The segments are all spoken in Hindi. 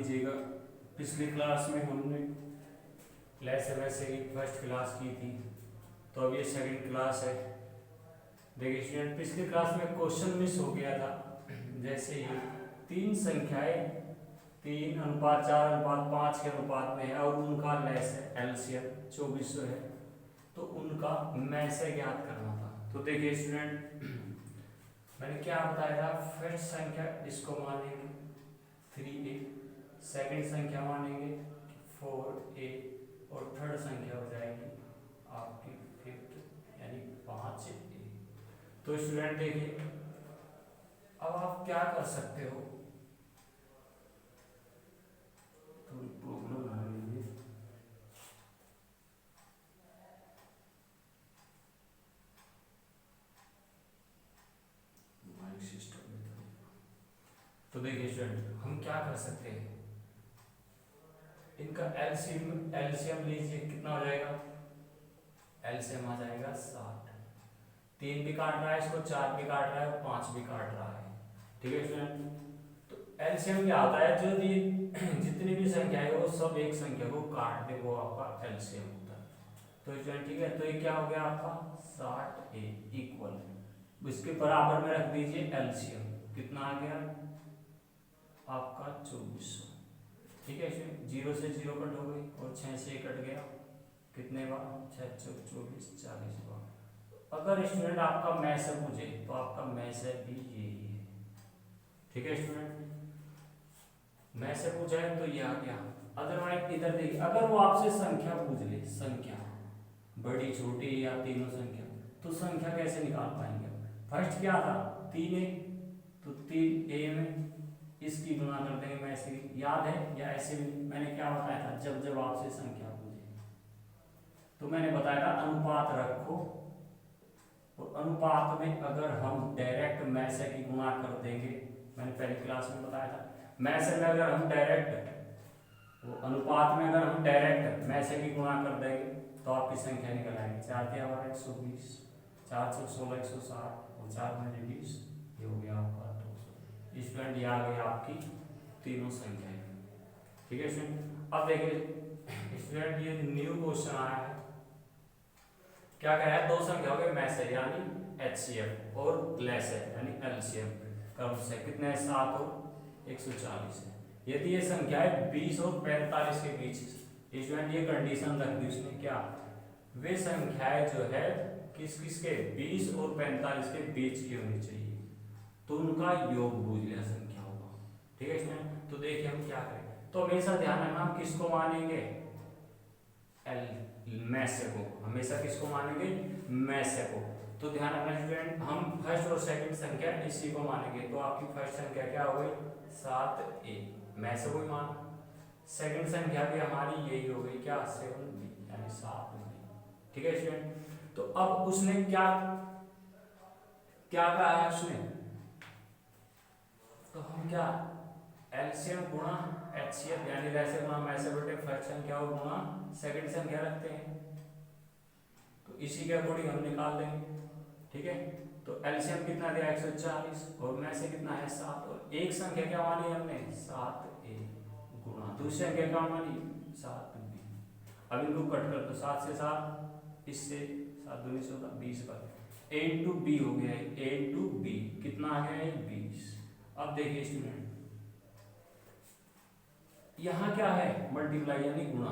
दीजिएगा, पिछली क्लास में हमने लेसन वैसे ही फर्स्ट क्लास की थी, तो अब ये सेकंड क्लास है। देखिए स्टूडेंट, पिछली क्लास में क्वेश्चन मिस हो गया था। जैसे ये तीन संख्याएं 3:4:5 के अनुपात में है और उनका लेस है एलसीएम 2400 है, तो उनका मैसे ज्ञात करना था। तो देखिए स्टूडेंट, मैंने क्या बताया था, फर्स्ट संख्या इसको मानेंगे 3a, सेकंड संख्या मानेंगे 4a और थर्ड संख्या हो जाएगी आपकी 5 यानी 5a। तो स्टूडेंट देखिए, अब आप क्या कर सकते हो, थोड़ी प्रॉब्लम आ रही है। तो देखिए स्टूडेंट, हम क्या कर सकते हैं, इनका एलसीएम लीजिए, कितना हो जाएगा, एलसीएम आ जाएगा 60। 3 भी काट रहा है इसको, 4 भी काट रहा है और 5 भी काट रहा है। ठीक है स्टूडेंट, तो एलसीएम क्या होता है, जो भी जितनी भी संख्या है वो सब एक संख्या को काट दे, वो आपका एलसीएम होता है। तो स्टूडेंट ठीक है, तो ये क्या हो गया आपका 60a इक्वल, इसके बराबर में रख दीजिए एलसीएम, कितना आ गया आपका 2400। ठीक है, 0 से 0 कट हो गई और 6 से कट गया, कितने बार, 6 चौक 24 40 बार। अगर स्टूडेंट आपका मैथ से पूछे तो आपका मैथ भी यही है। ठीक है स्टूडेंट, मैथ से पूछा है तो ये आ गया। अदरवाइज इधर देखिए, अगर वो आपसे संख्या पूछ ले, संख्या बड़ी छोटी या तीनों संख्या, तो संख्या कैसे निकाल पाएंगे। फर्स्ट क्या था 3a, तो 3a में इसकी गुणा कर देंगे, मैं ऐसे, याद है या ऐसे भी मैंने क्या बताया था, जब आपसे संख्या पूछे तो मैंने बताया था अनुपात रखो, और अनुपात में अगर हम डायरेक्ट मैसे की गुणा कर देंगे, मैंने पहली क्लास में बताया था, मैसे में अगर हम डायरेक्ट वो अनुपात में अगर हम डायरेक्ट मैसे की गुणा कर देंगे तो आपकी संख्या निकल आएगी। 4 के हमारा 120, 4 से 16 160 और 4 में 20, ये हो गया आपका 200। स्टूडेंट ये आ गई आपकी तीनों संख्याएं। ठीक है स्टूडेंट, अब देखिए स्टूडेंट, ये न्यू क्वेश्चन आया है, क्या कह रहा है, दो संख्या हो गए मैसे यानी एचसीएफ और लेसेफ यानी एलसीएम क्रम से कितने 7 और 140 है। यदि ये संख्या है 20 और 45 के बीच, स्टूडेंट ये कंडीशन रख दी उसने, क्या वे संख्याएं जो है किस किस के 20 और 45 के बीच की होनी चाहिए, तो उनका योग बूलियन संख्या होगा। ठीक है स्टूडेंट, तो देखिए हम क्या करें, तो हमेशा ध्यान रखना हम किसको मानेंगे, मैसे को, हमेशा किसको मानेंगे, मैसे को। तो ध्यान रखना स्टूडेंट, हम फर्स्ट और सेकंड संख्या इसी को मानेंगे, तो आपकी फर्स्ट संख्या क्या हो गई 7a, मैसे को ही मान, सेकंड संख्या भी हमारी यही हो गई क्या 7b यानी 7b। ठीक है स्टूडेंट, तो अब उसने क्या क्या कहा है उसने, तो हम क्या एलसीएम गुणा एचसीएफ यानी वैसे गुणा मैसे बटे फर्स्ट संख्या और गुणा सेकंड संख्या रखते हैं, तो इसी के अकॉर्डिंग हम निकाल देंगे। ठीक है, तो एलसीएम कितना दिया 140 और मैसे कितना है 7, और एक संख्या क्या मानी हमने 7a गुणा दूसरी संख्या क्या मानी 7b। अब इनको कट कर दो, 7 से 7, इससे 7 दूनी 14 20 पर a इंटू बी हो गया है, a इंटू बी कितना आ गया है 20। अब देखिए स्टूडेंट, यहाँ क्या है मल्टीप्लाई यानी गुणा,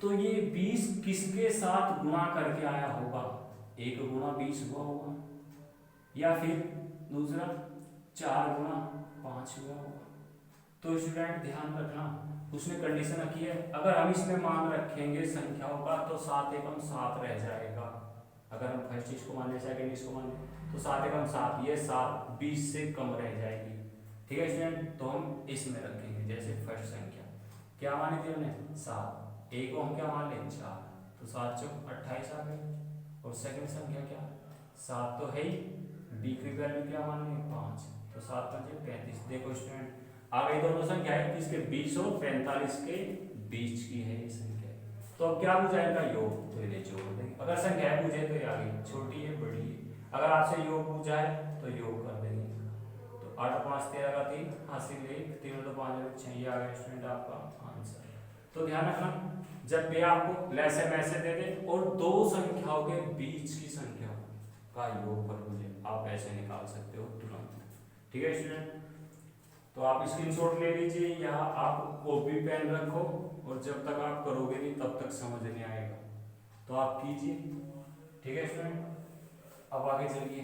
तो ये 20 किसके साथ गुणा करके आया होगा, 1 गुणा 20 हुआ होगा, या फिर दूसरा 4 गुणा 5 हुआ होगा। तो स्टूडेंट ध्यान रखना, उसने कंडीशन रखी है अगर हम इसमें मान रखेंगे संख्याओं का तो 7 एकम 7 रह जाएगा। अगर हम फर्स्ट इसको माने सेकंड इसको माने तो 7 एकम 7, ये 7 20 से कम रह जाएगी। ठीक है स्टूडेंट, तो हम इसमें रखेंगे, जैसे फर्स्ट संख्या क्या मानी थी हमने 7, ए को हम क्या मान लें 4, तो 7 चौक 28 आ गए, और सेकंड संख्या क्या 7 तो है ही, बी की वैल्यू क्या मान लें 5, तो 7 5 35। देखो स्टूडेंट आ गई दोनों संख्याएं किसके 20 और 45 के बीच की है ये संख्या, तो अब क्या पूछा इनका योग, तो इन्हें जोड़ देंगे। अगर संख्या पूछे तो ये आ गई छोटी है बड़ी है, अगर आपसे योग पूछा है तो योग कर देंगे। तो 8 और 5 13 का 3 हासिल 1, 3 और 2 5 6, ये आ गया स्टूडेंट आपका आंसर। तो ध्यान रखना जब भी आपको लेस एम ऐसे दे दे और दो संख्याओं के बीच की संख्या का योगफल मुझे आप ऐसे निकाल सकते हो तुरंत। ठीक है स्टूडेंट, तो आप स्क्रीनशॉट ले लीजिए या आप कॉपी पेन रखो और जब तक आप करोगे नहीं तब तक समझ नहीं आएगा, तो आप कीजिए। ठीक है स्टूडेंट, अब आगे चलिए।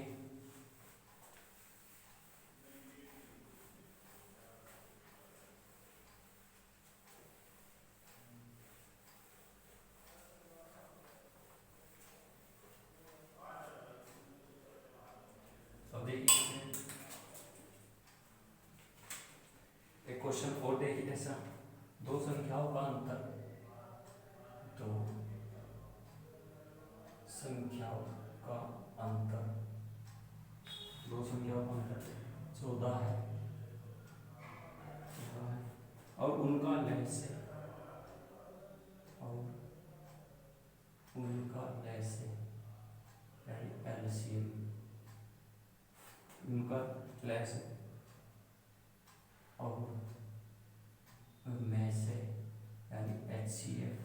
अब देखिए एक क्वेश्चन और देखिए ऐसा, दो संख्याओं का अंतर, दो संख्याओं का अंतर, दो संख्याओं का अंतर 14 है और उनका लहसे और उनका लहसे यानी एलसीएम, उनका लहसे और में से यानी HCF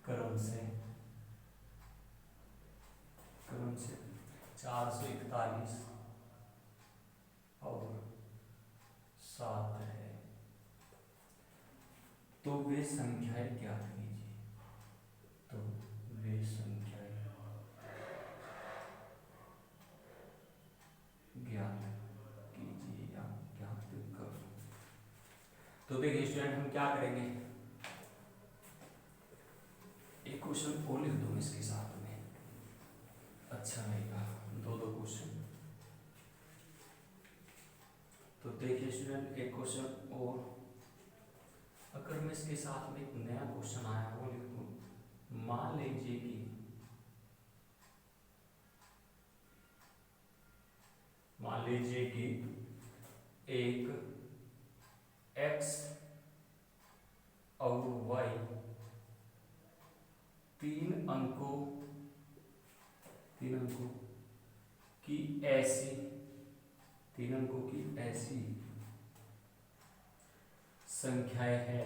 क्रम से 441 और 7 है, तो वे संख्याएं ज्ञात कीजिए। तो वे संख्याएं ज्ञात कीजिए या ज्ञात करो। तो देखिए स्टूडेंट हम क्या करेंगे, एक क्वेश्चन और लिख दूं इसके साथ में, अच्छा रहेगा, दो क्वेश्चन। तो देखिए स्टूडेंट एक क्वेश्चन और, अगर मैं इसके साथ में एक नया क्वेश्चन आया वो लिख दूं, मान लीजिए कि एक x और y तीन अंकों की ऐसी संख्याएं है,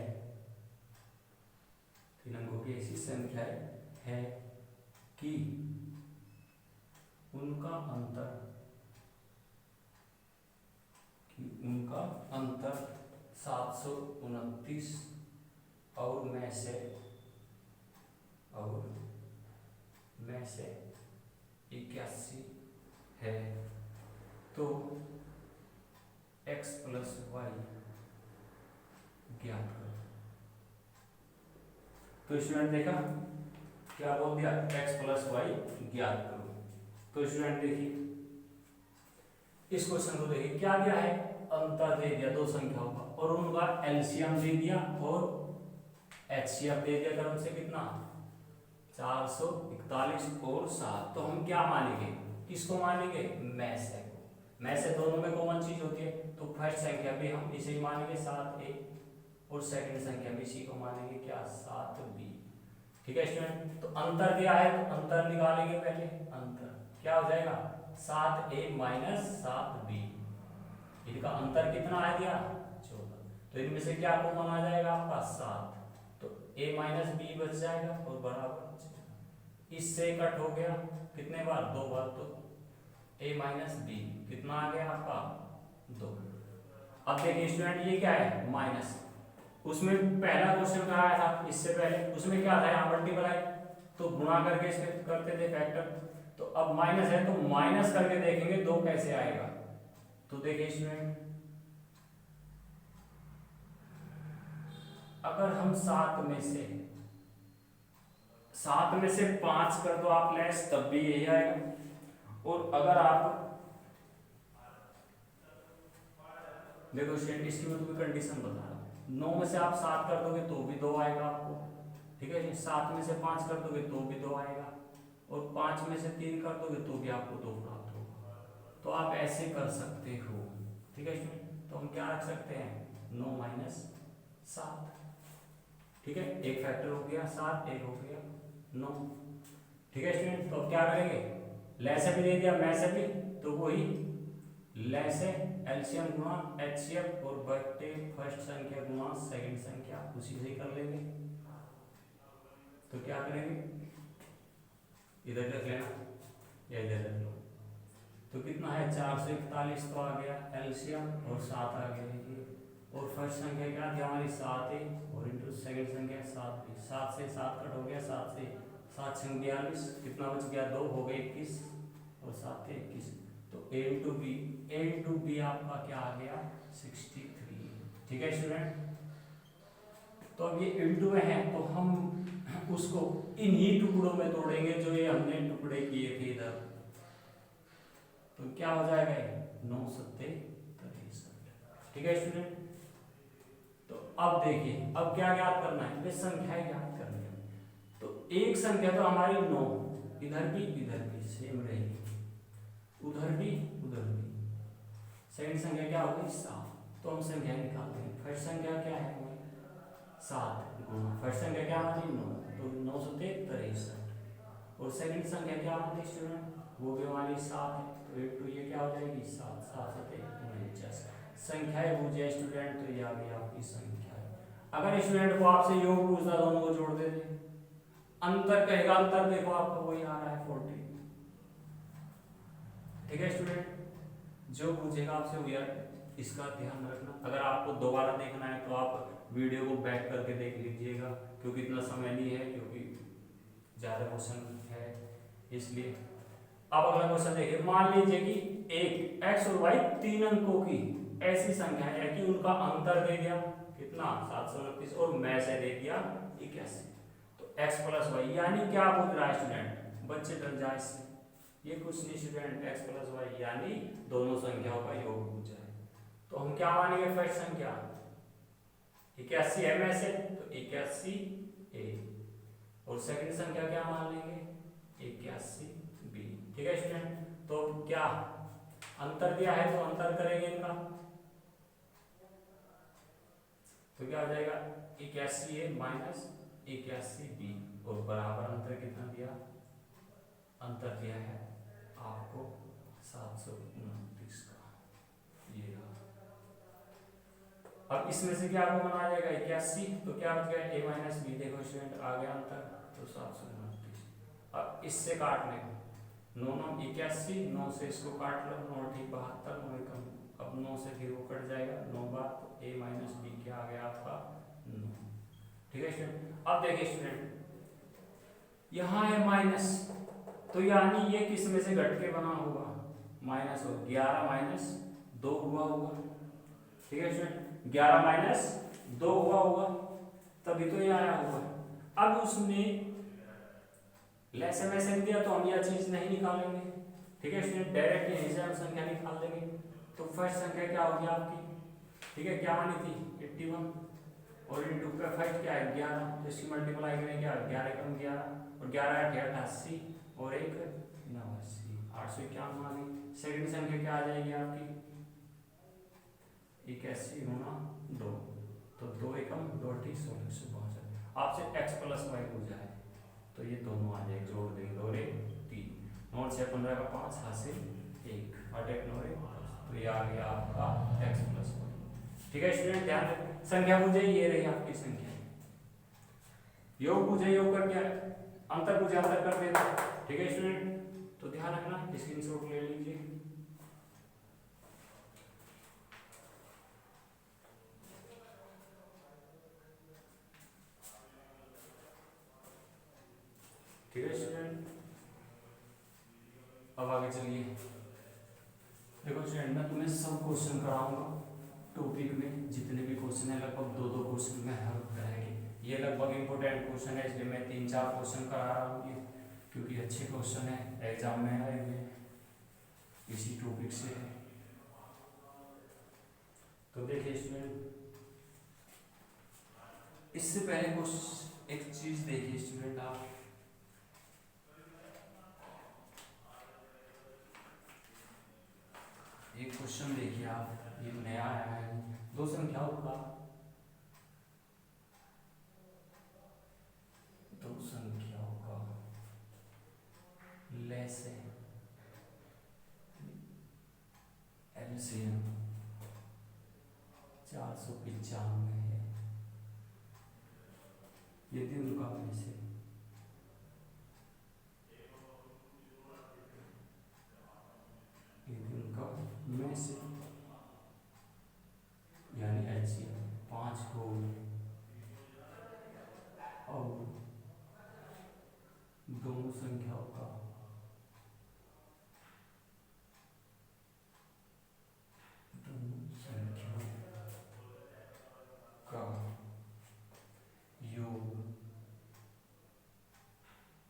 3 अंकों की ऐसी संख्याएं है कि उनका अंतर 729 और में से 81 है, तो x प्लस वाई ज्ञात करो। तो स्टूडेंट देखा क्या बोल दिया, x प्लस वाई ज्ञात करो। तो स्टूडेंट देखिए इस क्वेश्चन को देखिए क्या दिया है, अंतर दे दिया दो संख्याओं का और उनका एलसीएम दे दिया और एचसीएफ दे दिया क्रम से कितना 441 और 7। तो हम क्या मानेंगे, किसको मानेंगे, में से दोनों में कॉमन चीज होती है, तो फर्स्ट संख्या भी हम इसे ही मानेंगे 7a और सेकंड संख्या भी इसी को मानेंगे क्या 7b। ठीक है स्टूडेंट, तो अंतर दिया है तो अंतर निकालेंगे पहले, अंतर क्या हो जाएगा 7a माइनस 7b, इनका अंतर कितना आ गया 14, तो इनमें से क्या कॉमन आ जाएगा आपका 7, तो a माइनस b बच जाएगा और बराबर इससे कट हो गया कितने बार, 2 बार, तो a माइनस b कितना आ गया आपका 2। अब देखिए स्टूडेंट ये क्या है माइनस, उसमें पहला क्वेश्चन कराया था इससे पहले, उसमें क्या था यहाँ मल्टीप्लाई, तो गुणा करके इसके करते थे फैक्टर, तो अब माइनस है तो माइनस करके देखेंगे 2 कैसे आएगा। तो देखिए स्टूडेंट अगर हम 7 में से 5 कर दो आप लेस तब भी यही आएगा, और अगर आप देखो स्टूडेंट इसकी मैं तुम्हें कंडीशन बता रहा हूँ, 9 में से आप 7 कर दोगे तो भी 2 आएगा आपको, ठीक है, 7 में से 5 कर दोगे तो भी 2 आएगा, और 5 में से 3 कर दोगे तो भी आपको 2 प्राप्त होगा। तो आप ऐसे कर सकते हो, ठीक है स्टूडेंट, तो हम क्या रख सकते हैं 9 माइनस 7, ठीक है, एक फैक्टर हो गया 7, एक हो गया 9, ठीक है स्टूडेंट। तो अब क्या करेंगे ले से भी दे दिया, मैं से भी, तो वही ले से एलसीएम गुणा एचसीएफ और बटे फर्स्ट संख्या गुणा सेकंड संख्या, उसी से ही कर लेंगे। तो क्या करेंगे, इधर रख लेना या इधर रख लो, तो कितना है 441 तो आ गया एलसीएम और 7 आ गया ये, और फर्स्ट संख्या क्या थी हमारी 7 है, और इंटू सेकंड संख्या 7 भी, 7 से 7 कट हो गया, 7 से 7 छंग 42, कितना बच गया 2, हो गए 21 और 7 थे 21, तो a इंटू बी आपका क्या आ गया 63। ठीक है स्टूडेंट, तो अब ये इंटू में है तो हम उसको इन्हीं टुकड़ों में तोड़ेंगे जो ये हमने टुकड़े किए थे इधर, तो क्या हो जाएगा 9 सत्ते 63। ठीक है स्टूडेंट, तो अब देखिए अब क्या ज्ञात करना है, वे संख्याएं ज्ञात करनी है। तो एक संख्या तो हमारी 9, इधर भी सेम रहेगी, उधर भी। सेकंड संख्या क्या होगी 7, तो हम संख्या निकालते हैं। फर्स्ट संख्या क्या है हमारी 7 गुणा फर्स्ट संख्या क्या हमारी 9, तो 9 सत्ते 63, और सेकंड संख्या क्या हमारी स्टूडेंट, वो भी हमारी 7 है, तो इंटू ये क्या हो जाएगी 7, 7 सत्ते 49। संख्याएं पूछे स्टूडेंट, तो ये आ गई आपकी संख्या। अगर स्टूडेंट को आपसे योग पूछता दोनों को जोड़ देते, अंतर कहेगा, अंतर देखो आपको वही आ रहा है 40। ठीक है स्टूडेंट, जो पूछेगा आपसे भैया इसका ध्यान रखना। अगर आपको दोबारा देखना है तो आप वीडियो को बैक करके देख लीजिएगा, क्योंकि इतना समय नहीं है, क्योंकि ज़्यादा क्वेश्चन है इसलिए। अब अगला क्वेश्चन देखिए, मान लीजिए कि एक x और y 3 अंकों की ऐसी संख्या है कि उनका अंतर दे दिया कितना 729 और मैं से दे दिया 81, तो x प्लस वाई, यानी क्या पूछ रहा है स्टूडेंट, बच्चे डर जाए इससे, ये कुछ नहीं स्टूडेंट, x प्लस वाई यानी दोनों संख्याओं का योग पूछा है। तो हम क्या मानेंगे, फर्स्ट संख्या 81 है में से, तो 81 a, और सेकंड संख्या क्या मान लेंगे 81 b। ठीक है स्टूडेंट, तो क्या अंतर दिया है तो अंतर करेंगे इनका, तो क्या हो जाएगा 81 a माइनस 81 b, और बराबर अंतर कितना दिया, अंतर दिया है आपको 729 का, ये रहा। अब इसमें से क्या आपको बना जाएगा 81, तो क्या बच गया a माइनस बी, देखो स्टूडेंट आ गया अंतर, तो 729। अब इससे काट लें 9 9 81, 9 से इसको काट लो, 9 ठीक 72, 9 कम, अब 9 से फिर वो कट जाएगा 9 बार, तो a माइनस बी क्या आ गया आपका 9। ठीक है स्टूडेंट, अब देखिए स्टूडेंट यहाँ है माइनस, तो यानी ये किस में से घट के बना होगा, माइनस हो 11 माइनस 2 हुआ होगा। ठीक है स्टूडेंट, 11 माइनस 2 हुआ होगा, तभी तो ये आया होगा। अब उसने लेस में से दिया तो हम यह चीज नहीं निकालेंगे। ठीक है स्टूडेंट, डायरेक्ट यहीं से हम संख्या निकाल देंगे। तो फर्स्ट संख्या क्या होगी आपकी, ठीक है क्या मानी थी 81, और इंटू का फर्स्ट क्या है 11, तो इसकी मल्टीप्लाई करेंगे क्या 11 कम 11 और 11 8 88 और 1 89, 851 आ गई। सेकंड संख्या क्या आ जाएगी आपकी 81 गुणा 2, तो 2 एकम 2 अट्ठी 1662। आपसे x प्लस वाई पूछा है, तो ये दोनों आ जाएगा, जोड़ देंगे 2 रे 3, 9 6 15 का 5 हासिल 1 8 1 9 रे, तो ये आ गया आपका x प्लस वाई। ठीक है स्टूडेंट, ध्यान रखें, संख्या पूछे ये रही आपकी संख्या, योग पूछे योग कर दिया, अंतर पूछे अंतर कर देता। ठीक है स्टूडेंट, तो ध्यान रखना, स्क्रीनशॉट ले लीजिए। ठीक है स्टूडेंट, अब आगे चलिए। देखो स्टूडेंट, मैं तुम्हें सब क्वेश्चन कराऊंगा टॉपिक में, जितने भी क्वेश्चन है लगभग 2-2 क्वेश्चन में हल कराएंगे। ये लगभग इंपॉर्टेंट क्वेश्चन है, इसलिए मैं 3-4 क्वेश्चन करा रहा हूँ, क्योंकि अच्छे क्वेश्चन है, एग्जाम में आए हुए इसी टॉपिक से है। तो देखिए स्टूडेंट, इससे पहले कुछ एक चीज देखिए स्टूडेंट, आप एक क्वेश्चन देखिए, आप ये नया आया है, दो संख्याओं का लेस है LCM 495 है, यदि उनका में से यानी LCM 5 हो और दोनों संख्याओं का योग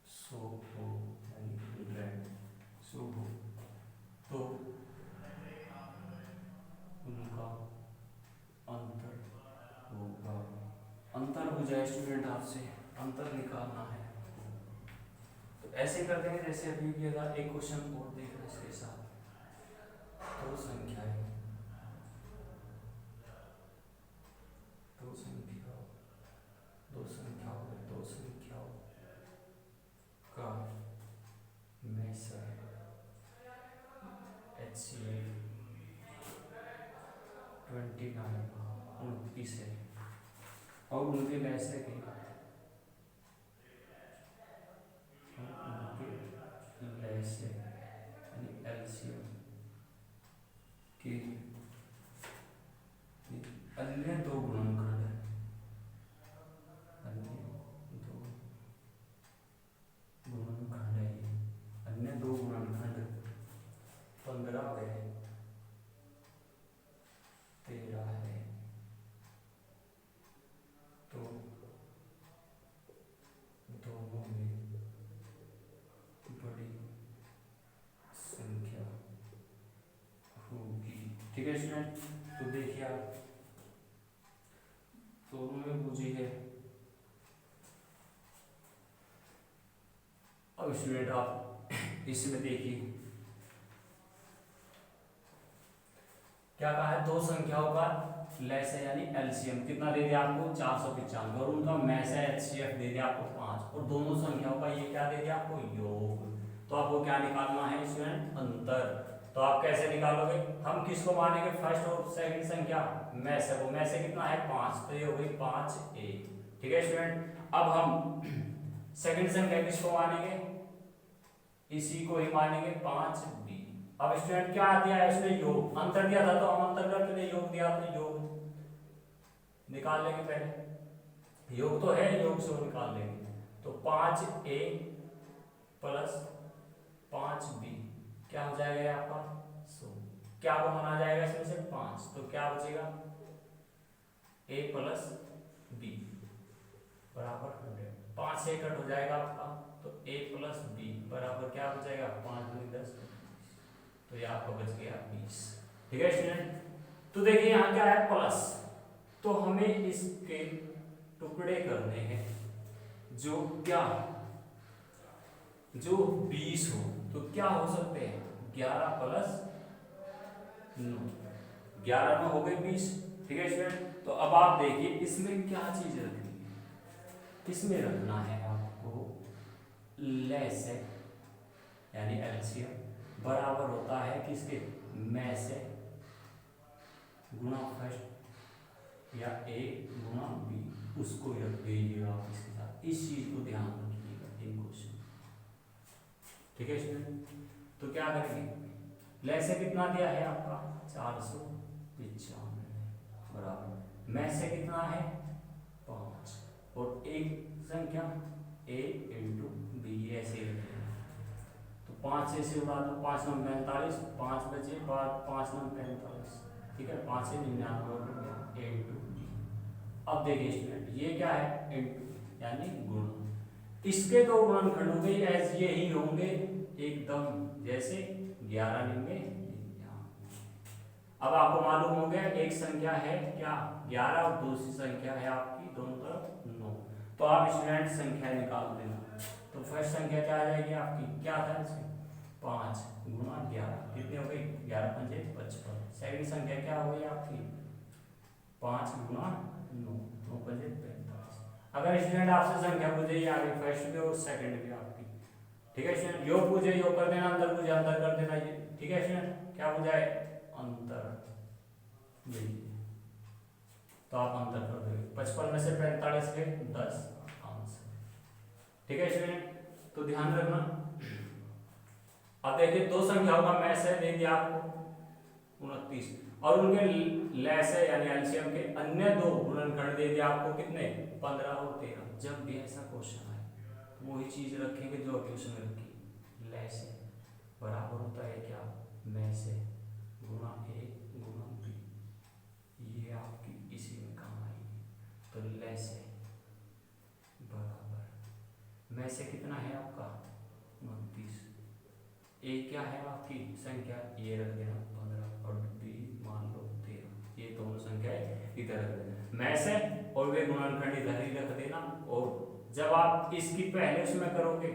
100 हो यानी 100 हो तो उनका अंतर होगा। अंतर हो जाए स्टूडेंट, आपसे अंतर निकालना है तो ऐसे कर देंगे जैसे अभी किया था। एक क्वेश्चन और देखना इसके साथ, दो संख्याएं का में से HCF 29 है और उनके वैसे के यानी LCM के अन्य दो गुणनखंड है, अन्य दो गुणनखंड 15 है 13 है, तो दोनों में बड़ी संख्या होगी। ठीक है स्टूडेंट, तो देखिए आप दोनों में पूछी है। अब स्टूडेंट आप इसमें देखिए क्या कहा है, दो संख्याओं का लैस है यानी LCM कितना दे दिया आपको 495 और उनका मैस है HCF दे दिया आपको 5 और दोनों संख्याओं का ये क्या दे दिया आपको योग। तो आपको क्या निकालना है स्टूडेंट, अंतर। तो आप कैसे निकालोगे, हम किसको मानेंगे, फर्स्ट और सेकंड संख्या मैस है, वो मैस है कितना है 5, तो ये हो गई 5A। ठीक है स्टूडेंट, अब हम सेकंड संख्या किसको मानेंगे, इसी को ही मानेंगे 5B। अब स्टूडेंट क्या दिया है इसमें योग, अंतर दिया था तो हम अंतर करके लिए योग दिया तो योग निकाल लेंगे पहले, योग तो है योग से निकाल लेंगे। तो 5A प्लस 5B क्या हो जाएगा आपका 100, क्या कॉमन आ जाएगा इसमें से 5, तो क्या बचेगा A प्लस B बराबर 100, 5 से कट हो जाएगा आपका, तो A प्लस B बराबर क्या हो जाएगा 5 दूनी 10, तो ये आपका बच गया 20। ठीक है स्टूडेंट, तो देखिए यहाँ क्या है प्लस, तो हमें इसके टुकड़े करने हैं जो क्या जो 20 हो, तो क्या हो सकते हैं 11 प्लस 9, 11 में हो गए 20। ठीक है स्टूडेंट, तो अब आप देखिए इसमें क्या चीज रखनी है, इसमें रखना है आपको लेस है यानी LCM बराबर होता है किसके में से गुणा फर्स्ट या A गुणा B, उसको रख दीजिएगा आप इसके साथ, इस चीज को ध्यान रखिएगा इन क्वेश्चन। ठीक है स्टूडेंट, तो क्या करेंगे लेस है कितना दिया है आपका 495 बराबर में से कितना है 5 और एक संख्या A इंटू B ऐसे रखेंगे, तो 5 से उड़ा दो, 5 9 45, 5 बचे बाद 5 9 45, ठीक है 5 से 99 हो गया A इंटू B। अब देखिए स्टूडेंट ये क्या है इंटू यानी गुण, इसके दो गुणनखंड होंगे एज ये ही होंगे एकदम जैसे 11 लेंगे। अब आपको मालूम हो गया एक संख्या है क्या 11 और दूसरी संख्या है आपकी दोनों तरफ 9, तो आप स्टूडेंट संख्या निकाल देना। तो फर्स्ट संख्या क्या आ जाएगी आपकी, क्या था इसमें 5 गुणा 11 कितनी हो गई 11 पंजे 55। सेकंड संख्या क्या हो गई आपकी 5 गुणा 9 9 पंजे 45। अगर स्टूडेंट आपसे संख्या पूछे ये आगे फर्स्ट भी और सेकंड भी आपकी, ठीक है स्टूडेंट योग पूछे योग कर देना, अंतर पूछे अंतर कर देना, ये ठीक है स्टूडेंट क्या पूछा है अंतर लीजिए, तो आप अंतर कर दोगे। 55 में से 45 के 10 आंसर। ठीक है स्टूडेंट, तो ध्यान रखना। अब देखिए दो संख्याओं का मैच है, दे दिया आपको 29, और उनके लैस है यानी एलसीएम के अन्य दो गुणनखंड दे दिया आपको कितने, 15 और 13। जब भी ऐसा क्वेश्चन आए तो वही चीज रखेंगे जो अभी उसमें रखी, लैस है बराबर होता है क्या, में से गुणा ए गुणा बी, ये आपकी इसी में काम आएगी। तो लैस है बराबर में से कितना है आपका 29, ए क्या है आपकी संख्या, ये रख देना 15 और बी मान लो 13, ये दोनों संख्या इधर रख देना, में से और वे गुणनखंड इधर ही रख देना। और जब आप इसकी पहले उसमें करोगे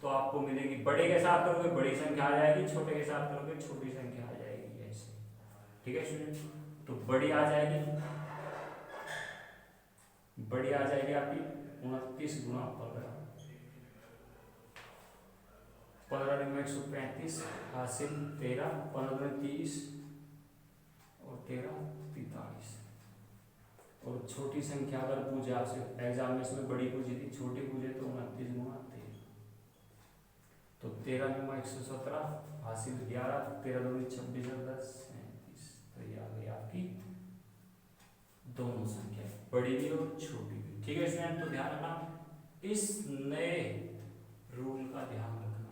तो आपको मिलेगी, बड़े के साथ करोगे बड़ी संख्या आ जाएगी, छोटे के साथ करोगे छोटी संख्या आ जाएगी, ऐसे। ठीक है स्टूडेंट, तो बड़ी आ जाएगी, बड़ी आ जाएगी आपकी 29 गुणा 15, 15 में 135 हासिल 13, 15 में 30 और 13 43। और छोटी संख्या अगर पूछे आपसे एग्जाम में, इसमें बड़ी पूछी थी, छोटी पूछे तो 29 गुणा 13, तो 13 में 117 हासिल 11, 13 दूनी 26 और 10 37। तो ये आ गई आपकी दोनों संख्या, बड़ी भी और छोटी भी। ठीक है स्टूडेंट, तो ध्यान रखना इस नए रूल का ध्यान रखना।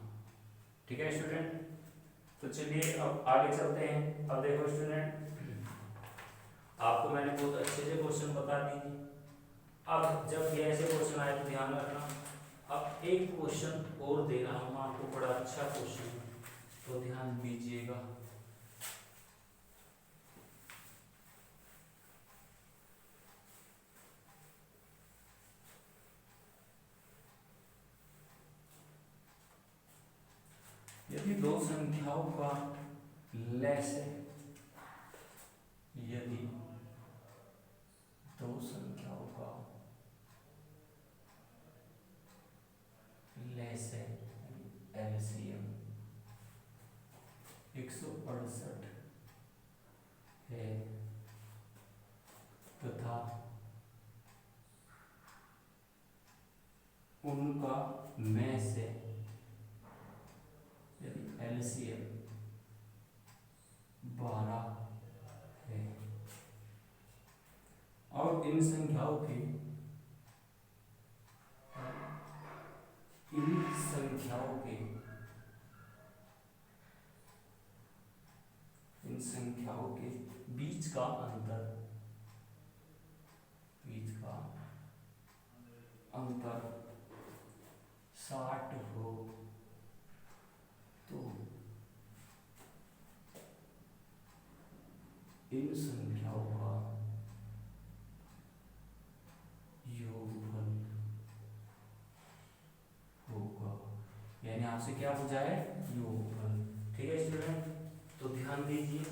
ठीक है स्टूडेंट, तो चलिए अब आगे चलते हैं। अब देखो स्टूडेंट, आपको मैंने बहुत अच्छे से क्वेश्चन बता दिए। अब जब ये ऐसे क्वेश्चन आए तो ध्यान रखना। अब एक क्वेश्चन और दे रहा हूँ आपको, बड़ा अच्छा क्वेश्चन, तो ध्यान दीजिएगा। यदि दो संख्याओं का लैस है, यदि दो संख्याओं का लैस है एलसीएम 168 है तथा उनका में से यदि एलसीएम 12 है और इन संख्याओं के बीच का अंतर 60 हो तो इन संख्याओं का योगफल होगा, यानी आपसे क्या पूछा है, योगफल। ठीक है स्टूडेंट, तो ध्यान दीजिए।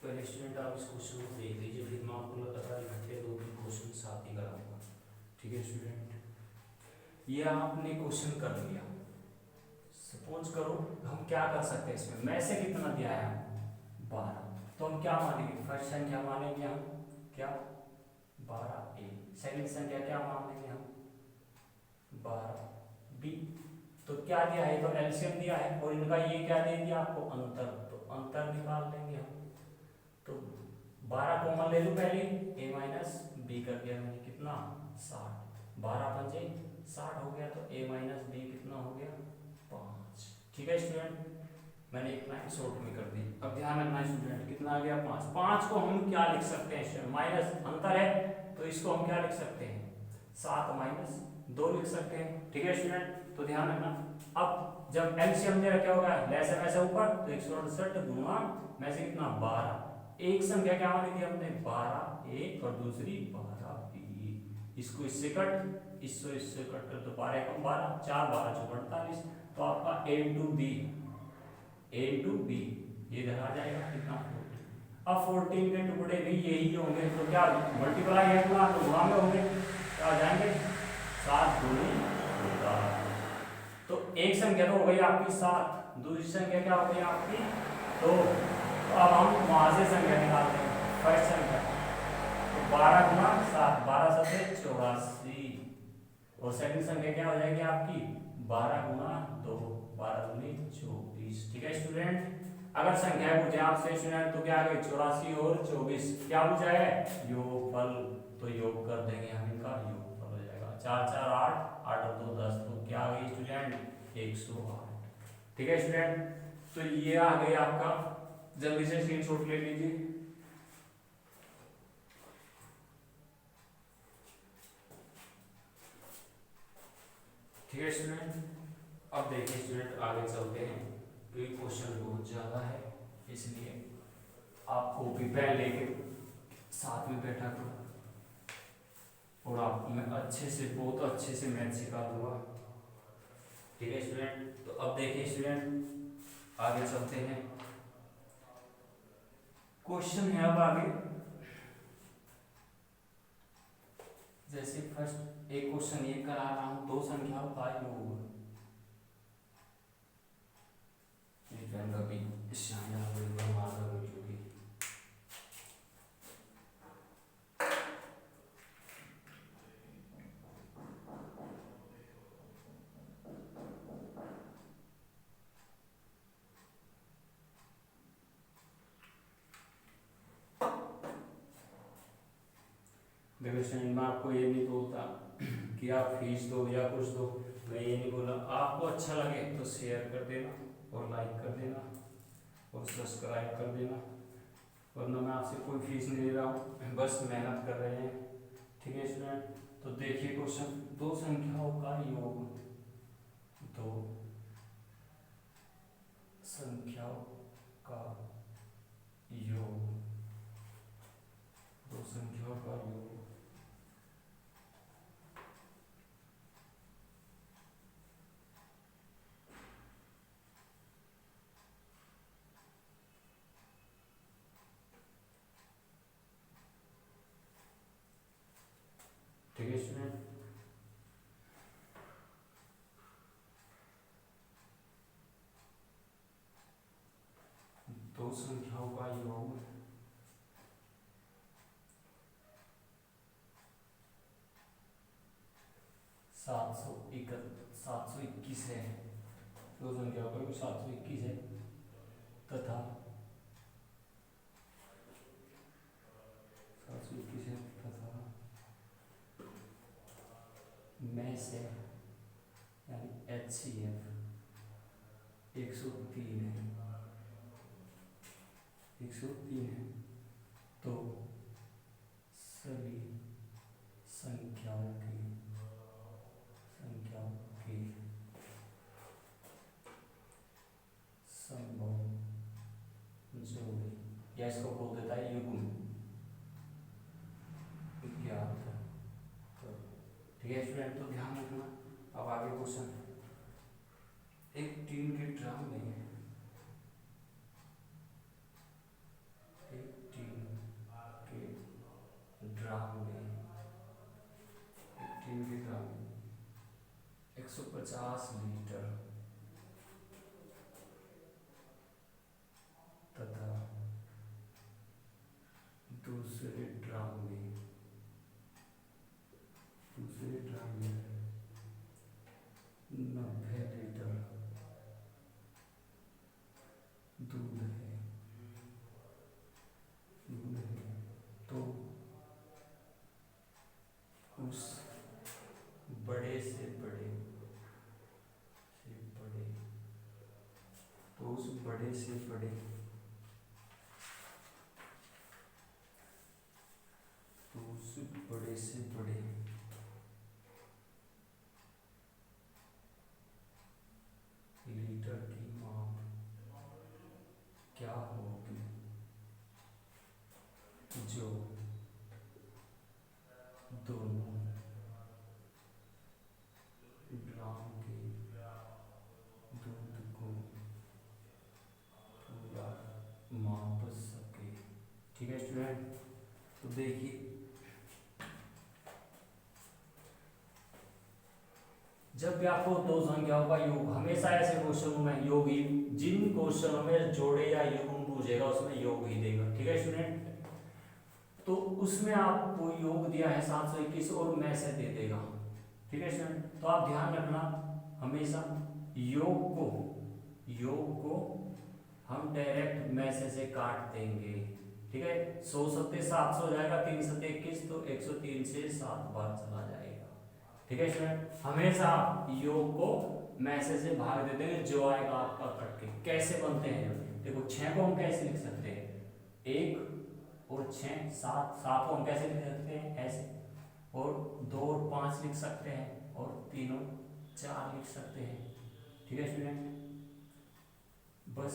पहले स्टूडेंट आप इस क्वेश्चन को देख लीजिए, फिर मैं आपको लगातार घंटे 2-3 क्वेश्चन साथ ही कराऊंगा। ठीक है स्टूडेंट, ये आपने क्वेश्चन कर लिया। सपोज करो हम क्या कर सकते हैं इसमें, में से कितना दिया है 12, तो हम क्या मानेंगे, फर्स्ट संख्या मानेंगे हम क्या 12 ए, सेकंड संख्या क्या मान लेंगे हम 12 बी। तो क्या दिया है, तो एलसीएम दिया है और इनका ये क्या दे दिया आपको अंतर, तो अंतर निकाल लेंगे हम। तो 12 कॉमन ले लो पहले, a माइनस बी कर दिया मैंने, कितना 60, 12 पंजे 60 हो गया, तो a माइनस बी कितना हो गया 5। ठीक है स्टूडेंट, मैंने एक लाइन शॉर्ट में कर दी। अब ध्यान रखना स्टूडेंट, कितना आ गया 5। 5 को हम क्या लिख सकते हैं स्टूडेंट, माइनस अंतर है तो इसको हम क्या लिख सकते हैं, 7 माइनस 2 लिख सकते हैं। ठीक है स्टूडेंट, तो ध्यान रखना। अब जब एलसीएम दे रखा होगा लैसे में से ऊपर तो 168 गुणा में से कितना 12, एक संख्या क्या मानी थी हमने 12 एक और दूसरी 12 बी। इसको इससे कट, इससे कट कर तो 12 कम 12, 4 12 जो 48, तो आपका a टू बी ये इधर आ जाएगा कितना 14। अब 14 के टुकड़े भी यही होंगे तो क्या मल्टीप्लाई है गुणा तो गुणा में होंगे, क्या आ जाएंगे 7 दूनी 14। तो एक संख्या तो हो गई आपकी 7, दूसरी संख्या क्या हो गई आपकी 2। तो अब हम वहां से संख्या निकालते हैं, फर्स्ट संख्या तो 12 गुणा 7, 12 7 84, और सेकंड संख्या क्या हो जाएगी आपकी 12 गुणा 2, 12 दूनी 24। ठीक है स्टूडेंट, अगर संख्या पूछे आपसे स्टूडेंट तो क्या आ गई 84 और 24, क्या पूछा है योगफल, तो योग कर देंगे हम, इनका योगफल हो जाएगा 4 4 8, 8 और 2 10, तो क्या आ गई स्टूडेंट 108। ठीक है स्टूडेंट, तो ये आ गई आपका, जल्दी से स्क्रीनशॉट ले लीजिए। ठीक है स्टूडेंट, अब देखिए स्टूडेंट आगे चलते हैं क्योंकि क्वेश्चन बहुत ज़्यादा है, इसलिए आप कॉपी पेन लेके साथ में बैठा करो और आपको मैं अच्छे से बहुत अच्छे से मैथ सिखा दूंगा। ठीक है स्टूडेंट, तो अब देखिए स्टूडेंट आगे चलते हैं, क्वेश्चन है अब आगे। जैसे फर्स्ट एक क्वेश्चन ये करा रहा हूं, दो संख्याओं का योग, देखो स्टूडेंट, मैं आपको ये नहीं बोलता कि आप फीस दो या कुछ दो, मैं ये नहीं बोला। आपको अच्छा लगे तो शेयर कर देना और लाइक कर देना और सब्सक्राइब कर देना, वरना मैं आपसे कोई फीस नहीं ले रहा हूँ, बस मेहनत कर रहे हैं। ठीक है स्टूडेंट, तो देखिए क्वेश्चन, दो संख्याओं का योग, दो संख्याओं का योग, दो संख्याओं का योग ठीक है स्टूडेंट, दो संख्याओं का योग 721 है, दो संख्याओं का योग 721 है तथा 721 है तथा में से यानी HCF 103 है, 103 है, तो सभी संख्याओं की संभव जोड़ी, या इसको बोल देता है युग्म ज्ञात करो। ठीक है स्टूडेंट, तो ध्यान रखना। अब आगे क्वेश्चन, एक टीन के ड्रम में, एक टीन के ड्रम में, एक टीन के ड्रम में 150 लीटर तथा दूसरे ड्रम में 90 लीटर दूध है, तो उस बड़े से बड़े उस बड़े से बड़े लीटर की माप क्या होगी जो दोनों ग्राम के दूध को पूरा माप सके। ठीक है स्टूडेंट, तो देखिए जब भी आपको दो संख्याओं का योग, हमेशा ऐसे क्वेश्चनों में योग ही, जिन क्वेश्चनों में जोड़े या योग पूछेगा उसमें योग ही देगा। ठीक है स्टूडेंट, तो उसमें आपको योग दिया है 721 और में से दे देगा। ठीक है स्टूडेंट, तो आप ध्यान रखना हमेशा योग को हम डायरेक्ट में से काट देंगे। ठीक है, 100 सत्ते 700 हो जाएगा, 3 सत्ते 21, तो 103 से 7 बार चला जाएगा। ठीक है स्टूडेंट, हमेशा योग को मैसे से भाग देते हैं, जो आएगा आपका कट के। कैसे बनते हैं देखो, 6 को हम कैसे लिख सकते हैं, 1 और 6 7, 7 को हम कैसे लिख सकते हैं ऐसे, और 2 और 5 लिख सकते हैं, और 3 और 4 लिख सकते हैं। ठीक है स्टूडेंट, बस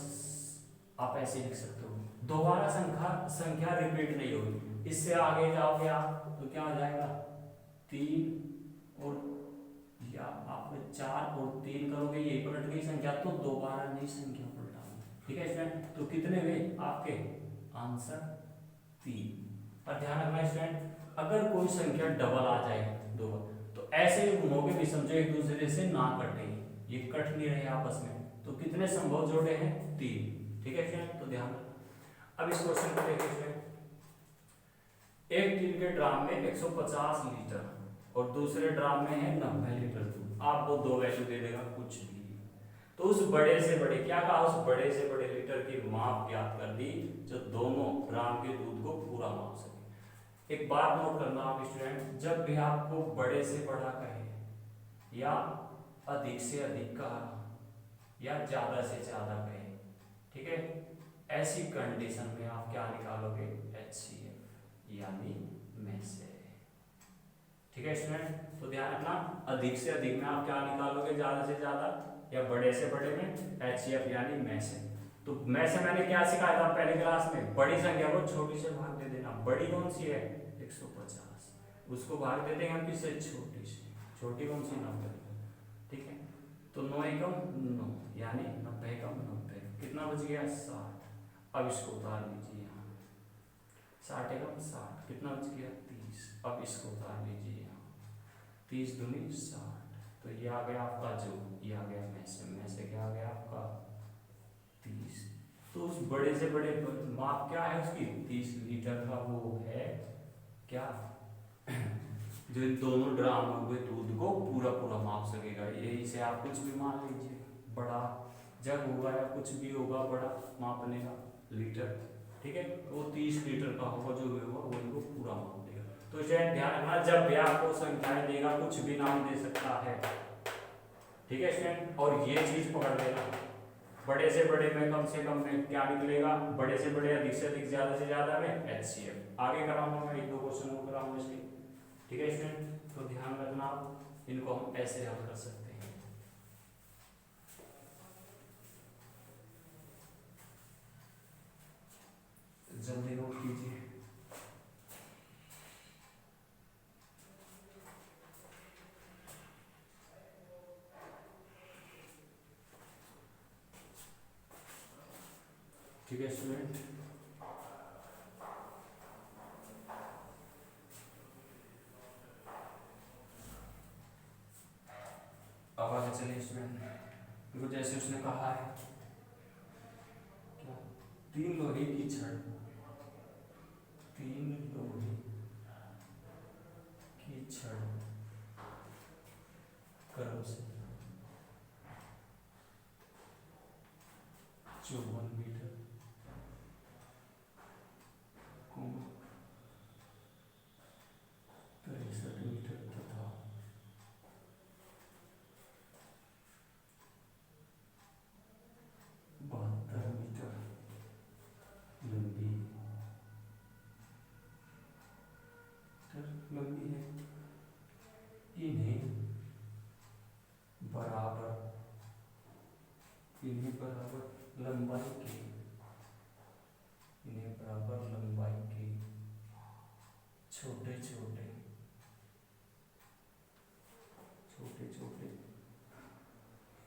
आप ऐसे लिख सकते हो, दोबारा संख्या रिपीट नहीं होगी। इससे आगे जाओगे आप तो क्या हो जाएगा, 3 और या आप 4 और 3 करोगे, ये पलट गई संख्या, तो दोबारा नई संख्या पलटाओगे। ठीक है स्टूडेंट, तो कितने हुए आपके आंसर 3। पर ध्यान रखना स्टूडेंट, अगर कोई संख्या डबल आ जाए दो, तो ऐसे घुमोगे भी, समझो एक दूसरे से ना कटे, ये कट नहीं रहे आपस में, तो कितने संभव जोड़े हैं 3। ठीक है स्टूडेंट, तो ध्यान रखना। अब इस क्वेश्चन को देखिए स्टूडेंट, एक टीन के ड्राम में 150 लीटर और दूसरे ड्राम में है 90 लीटर दूध, आपको दो वैल्यू दे देगा कुछ भी, तो उस बड़े से बड़े, क्या कहा, उस बड़े से बड़े लीटर की माप ज्ञात कर दी जो दोनों ड्राम के दूध को पूरा माप सके। एक बात नोट करना आप स्टूडेंट, जब भी आपको बड़े से बड़ा कहे या अधिक से अधिक कहा या ज्यादा से ज्यादा कहे, ठीक है, ऐसी कंडीशन में आप क्या निकालोगे, HCF यानी में से। ठीक है स्टूडेंट, तो ध्यान रखना, अधिक से अधिक में आप क्या निकालोगे, ज्यादा से ज्यादा, या बड़े से बड़े में HCF यानी में से। तो में से मैंने क्या सिखाया था पहले क्लास में, बड़ी संख्या को छोटी से भाग दे देना। बड़ी कौन सी है 150, उसको भाग दे देंगे हम किससे, छोटी से। छोटी कौन सी 90। ठीक है, तो 9 एकम 9 यानी 90 एकम 90, कितना बच गया 60। अब इसको उतार लीजिए यहाँ, 60 एकम 60, कितना बच गया 30। अब इसको उतार लीजिए यहाँ, 30 दूनी 60, तो ये आ गया आपका जो, ये आ गया में से क्या आ गया आपका 30। तो उस बड़े से बड़े माप क्या है उसकी, 30 लीटर का वो है क्या, जो इन दोनों ड्राम हुए दूध को पूरा पूरा माप सकेगा। यही से आप कुछ भी मान लीजिए, बड़ा जग होगा या कुछ भी होगा बड़ा मापने का लीटर, ठीक है, वो 30 लीटर का होगा, जो भी होगा वो इनको पूरा माप देगा। तो इसे ध्यान रखना, जब भी आपको संख्याएं देगा कुछ भी नाम दे सकता है। ठीक है स्टूडेंट, और ये चीज पकड़ लेना, बड़े से बड़े में कम से कम में क्या निकलेगा, बड़े से बड़े, अधिक से अधिक, ज्यादा से ज्यादा में HCF। आगे कराऊंगा मैं, एक दो क्वेश्चन को कराऊंगा इसलिए। ठीक है स्टूडेंट, तो ध्यान रखना, इनको हम ऐसे हल कर सकते हैं। जल्दी नोट कीजिए। ठीक है स्टूडेंट, अब आगे चलिए स्टूडेंट, देखो जैसे उसने कहा है क्या, 3 लोहे की छड़, 3 लोहे की छड़ क्रम से 54 मीटर 63 मीटर तथा 72 लंबाई के, इन्हें बराबर लंबाई के छोटे छोटे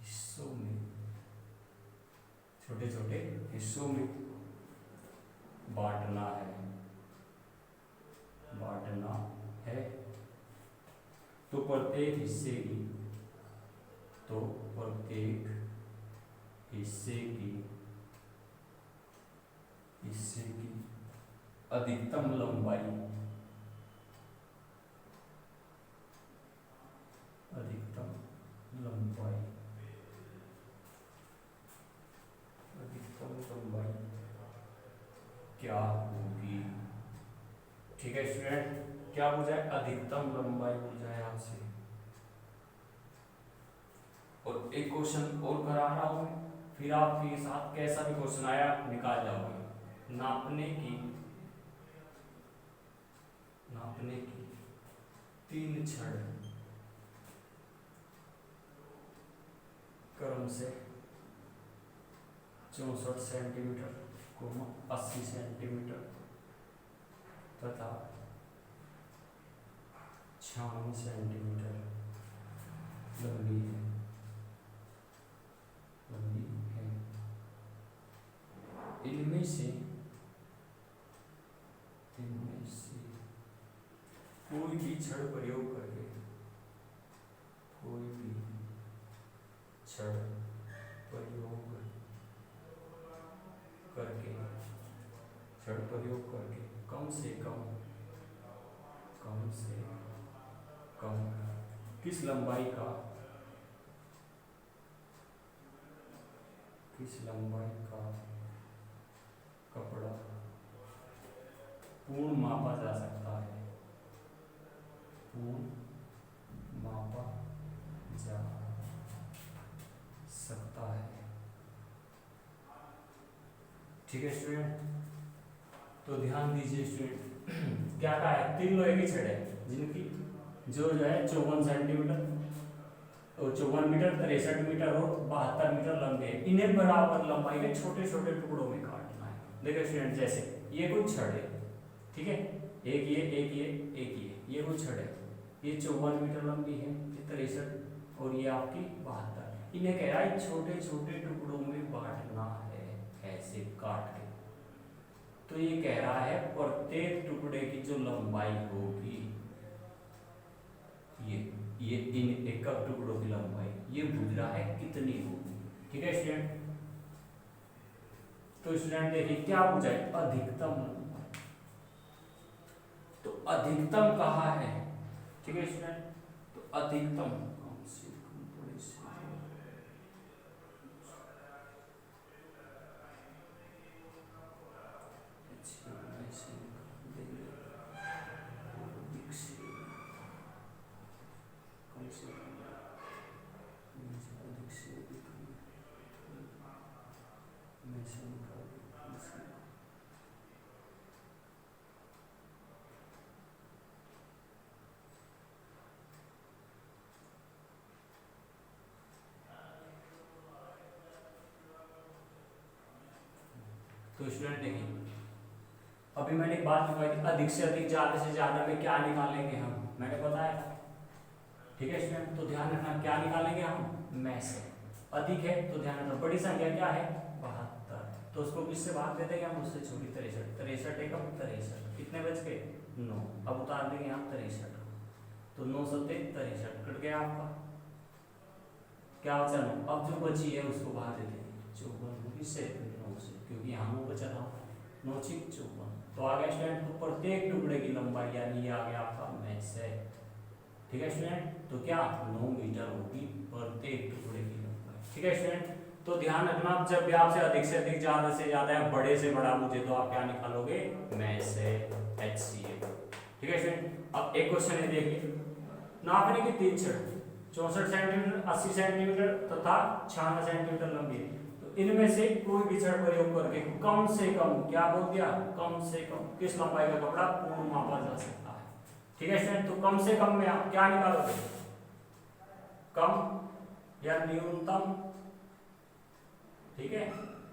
हिस्सों में बांटना है। तो प्रत्येक हिस्से की अधिकतम लंबाई क्या होगी? ठीक है स्टूडेंट, क्या पूछा है? अधिकतम लंबाई पूछा है आपसे। और एक क्वेश्चन और करा रहा हूं, फिर आपके साथ कैसा भी क्वेश्चन आया निकाल जाओगे। नापने की 3 छड़ क्रम से 64 सेंटीमीटर, 80 सेंटीमीटर तथा 96 सेंटीमीटर लंबी है। इनमें से कोई भी छड़ प्रयोग करके कम से कम किस लंबाई का कपड़ा पूर्ण मापा जा सकता है। ठीक है स्टूडेंट, तो ध्यान दीजिए स्टूडेंट, क्या कहा है? 3 लोहे की छड़ है जिनकी जो है 54 सेंटीमीटर और 54 मीटर, 63 मीटर और 72 मीटर लंबे है। इन्हें बराबर लंबाई के छोटे छोटे टुकड़ों में काटना है। देखो स्टूडेंट, जैसे ये कुछ छड़ है, ठीक है, एक ये कुछ छड़ है, ये 54 मीटर लंबी है, ये 63 और ये आपकी 72। इन्हें कह रहा है छोटे छोटे टुकड़ों में बांटना है, ऐसे काट के। तो ये कह रहा है प्रत्येक टुकड़े की जो लंबाई होगी, ये इन एक टुकड़ों की लंबाई ये पूछ रहा है कितनी होगी। ठीक है स्टूडेंट, तो स्टूडेंट देखिए क्या पूछा है? अधिकतम लंबाई। तो अधिकतम कहाँ है? ठीक है स्टूडेंट, तो अधिकतम कम से कम बड़े से तो स्टूडेंट देखिए, अभी मैंने एक बात बताई थी, अधिक से अधिक, ज्यादा से ज्यादा में क्या निकालेंगे हम, मैंने बताया था। ठीक है स्टूडेंट, तो ध्यान रखना क्या निकालेंगे हम? में से। अधिक है तो ध्यान रखना बड़ी संख्या क्या है? 72, तो उसको किससे भाग दे देंगे हम? उससे छोटी 63। 63 एकम 63, कितने बच गए? 9। अब उतार देंगे यहाँ 63, तो 9 सत्ते 63 कट गया आपका, क्या बचा? 9। अब जो बची है उसको भाग दे देंगे 54 किससे? 9 से, क्योंकि यहाँ 9 बचा था, 9 6 54। तो आ गया स्टूडेंट, तो प्रत्येक टुकड़े की लंबाई यानी ये आ गया आपका में से। ठीक है स्टूडेंट, तो क्या 9 मीटर होगी प्रत्येक टुकड़े की लंबाई। ठीक है स्टूडेंट, तो ध्यान रखना जब भी आपसे अधिक से अधिक, ज्यादा से ज्यादा या बड़े से बड़ा पूछे तो आप क्या निकालोगे? में से, HCF। ठीक है स्टूडेंट, अब एक क्वेश्चन है देखिए, नापने की 3 छड़ 64 सेंटीमीटर, 80 सेंटीमीटर तथा 96 सेंटीमीटर लंबी है। तो इनमें से कोई भी छड़ प्रयोग करके कम से कम, क्या बोल दिया? कम से कम किस लंबाई का कपड़ा पूर्ण मापा जा सकता है। ठीक है स्टूडेंट, तो कम से कम में आप क्या निकालोगे? कम या न्यूनतम। ठीक है,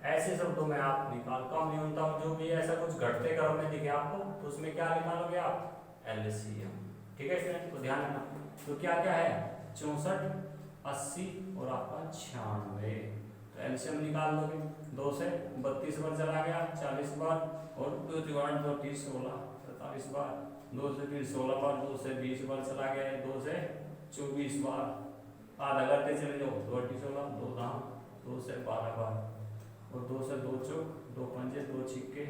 ऐसे शब्दों में आप निकाल, कम न्यूनतम जो भी ऐसा कुछ घटते क्रम में दिखे आपको तो उसमें क्या निकालोगे आप, एलसीएम। ठीक है स्टूडेंट, तो ध्यान रखना। तो क्या क्या है, 64, 80 और आपका 96। तो एलसीएम निकाल दोगे, 2 से 32 बार चला गया, 40 बार, और 2 तिगाड़ 2 30 16 47 बार, 2 से फिर 16 बार, 2 से 20 बार चला गया, 2 से 24 बार, आधा करते चले जाओ, 2 8 16, 2 दाम, 2 से 12 बार, और 2 से 2 चौक, 2 पंजे, 2 छिक्के,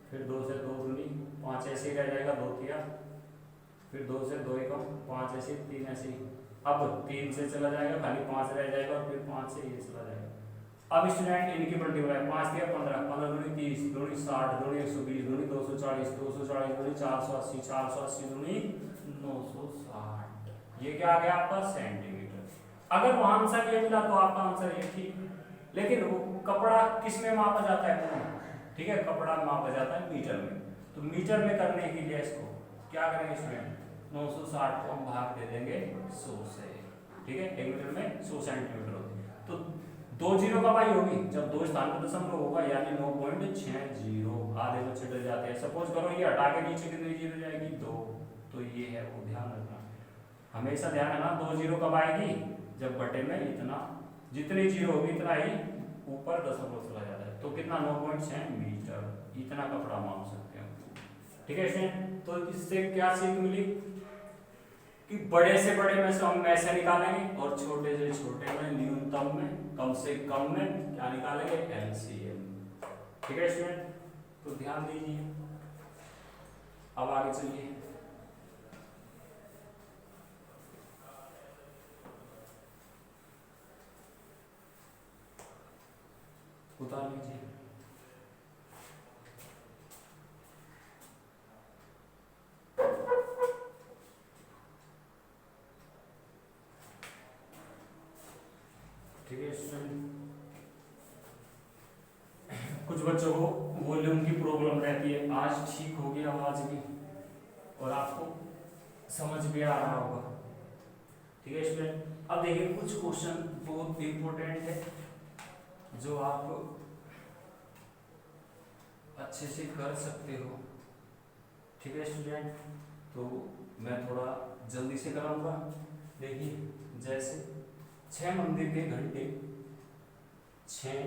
फिर 2 से 2 दूनी, 5 ऐसे रह जाएगा, 2 तिया, फिर 2 से 2 एकम, 5 ऐसे, 3 ऐसे। अब 3 से चला जाएगा, खाली 5 रह जाएगा, और फिर 5 से ये चला जाएगा। अब स्टूडेंट इनकी मल्टीप्लाई, 5 तिया 15, 15 दूनी 30, दूनी 60, दूनी 120, दूनी 240, 240 दूनी 480, 480 दूनी 960। ये क्या आ गया आपका, सेंटीमीटर। अगर वो आंसर ये मिला तो आपका आंसर ये ठीक, लेकिन वो कपड़ा किस में मापा जाता है, ठीक है, कपड़ा मापा जाता है मीटर में। तो मीटर में करने के लिए इसको क्या करेंगे स्टूडेंट, 960 को हम भाग दे देंगे 100 से। ठीक है, 1 मीटर में 100 सेंटीमीटर होती है। तो 2 जीरो कब आई होगी, जब 2 स्थान पर दशमलव होगा, यानी 9.60। आधे तो छिड़ जाते हैं। सपोज करो ये हटा के नीचे कितनी जीरो जाएगी, 2। तो ये है वो, ध्यान रखना, हमेशा ध्यान रखना। 2 जीरो कब आएगी, जब बटे में इतना, जितनी जीरो होगी इतना ही ऊपर दशमलव चला जाता है। तो कितना, 9.6 मीटर, इतना कपड़ा माप सकते हैं। ठीक है स्टूडेंट, तो इससे क्या सीख मिली कि बड़े से बड़े में से हम ऐसे निकालेंगे, और छोटे से छोटे में, न्यूनतम में, कम से कम में क्या निकालेंगे, एलसीएम। ठीक है स्टूडेंट, तो ध्यान दीजिए। अब आगे चलिए, उतार लीजिए। ठीक है स्टूडेंट, कुछ बच्चों को वॉल्यूम की प्रॉब्लम रहती है, आज ठीक हो गया आवाज भी, और आपको समझ भी आ रहा होगा। ठीक है स्टूडेंट, अब देखिए कुछ क्वेश्चन बहुत इंपॉर्टेंट है जो आप अच्छे से कर सकते हो। ठीक है स्टूडेंट, तो मैं थोड़ा जल्दी से कराऊंगा। देखिए, जैसे 6 मंदिर के घंटे, 6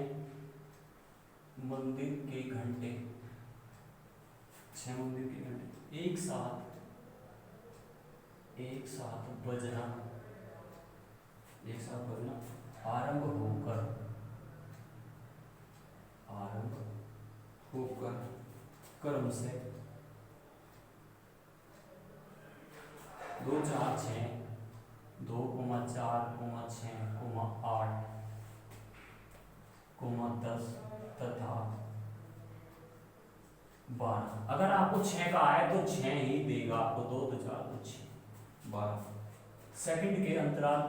मंदिर के घंटे, 6 मंदिर के घंटे एक साथ बजना, आरंभ होकर क्रम से 2 4 6 2 4 6 8 10 तथा 12। अगर आपको 6 का आए तो 6 ही देगा आपको, 2 तो 4 तो 6 12। सेकंड के अंतराल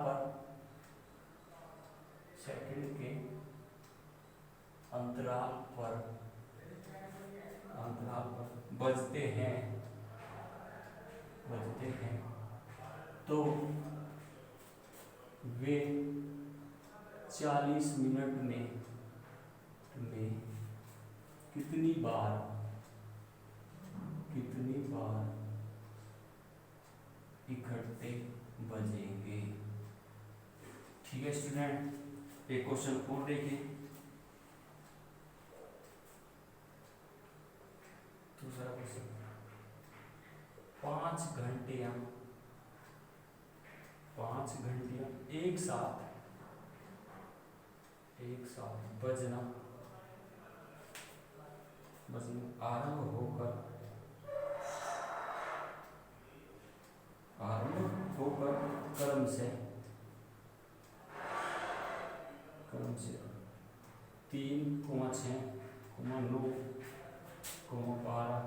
पर बजते हैं तो वे 40 मिनट में कितनी बार इकट्ठे बजेंगे। ठीक है स्टूडेंट, एक क्वेश्चन और देखिए, दूसरा क्वेश्चन, 5 घंटियां एक साथ बजना आरंभ होकर क्रम से 3 6 9 12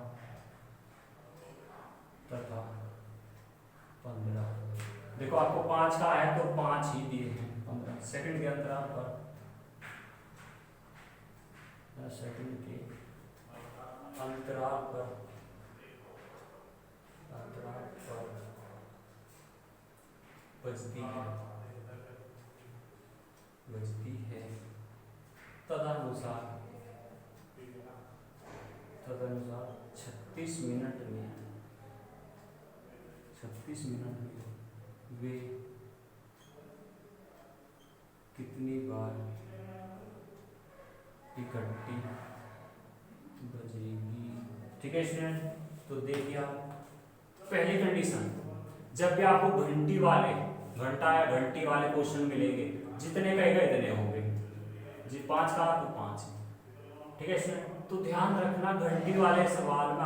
तथा 15। देखो आपको 5 का है तो 5 ही दिए हैं, 15 सेकंड के अंतराल पर बजती है तदनुसार तदनुसार 36 मिनट में 36 मिनट में वे कितनी बार इकट्ठी बजेगी। ठीक है स्टूडेंट, तो देखिए आप पहली कंडीशन, जब भी आपको घंटा या घंटी वाले क्वेश्चन मिलेंगे, जितने कहेगा इतने होंगे, जी 5 का तो 5। ठीक है स्टूडेंट, तो ध्यान रखना घंटी वाले सवाल में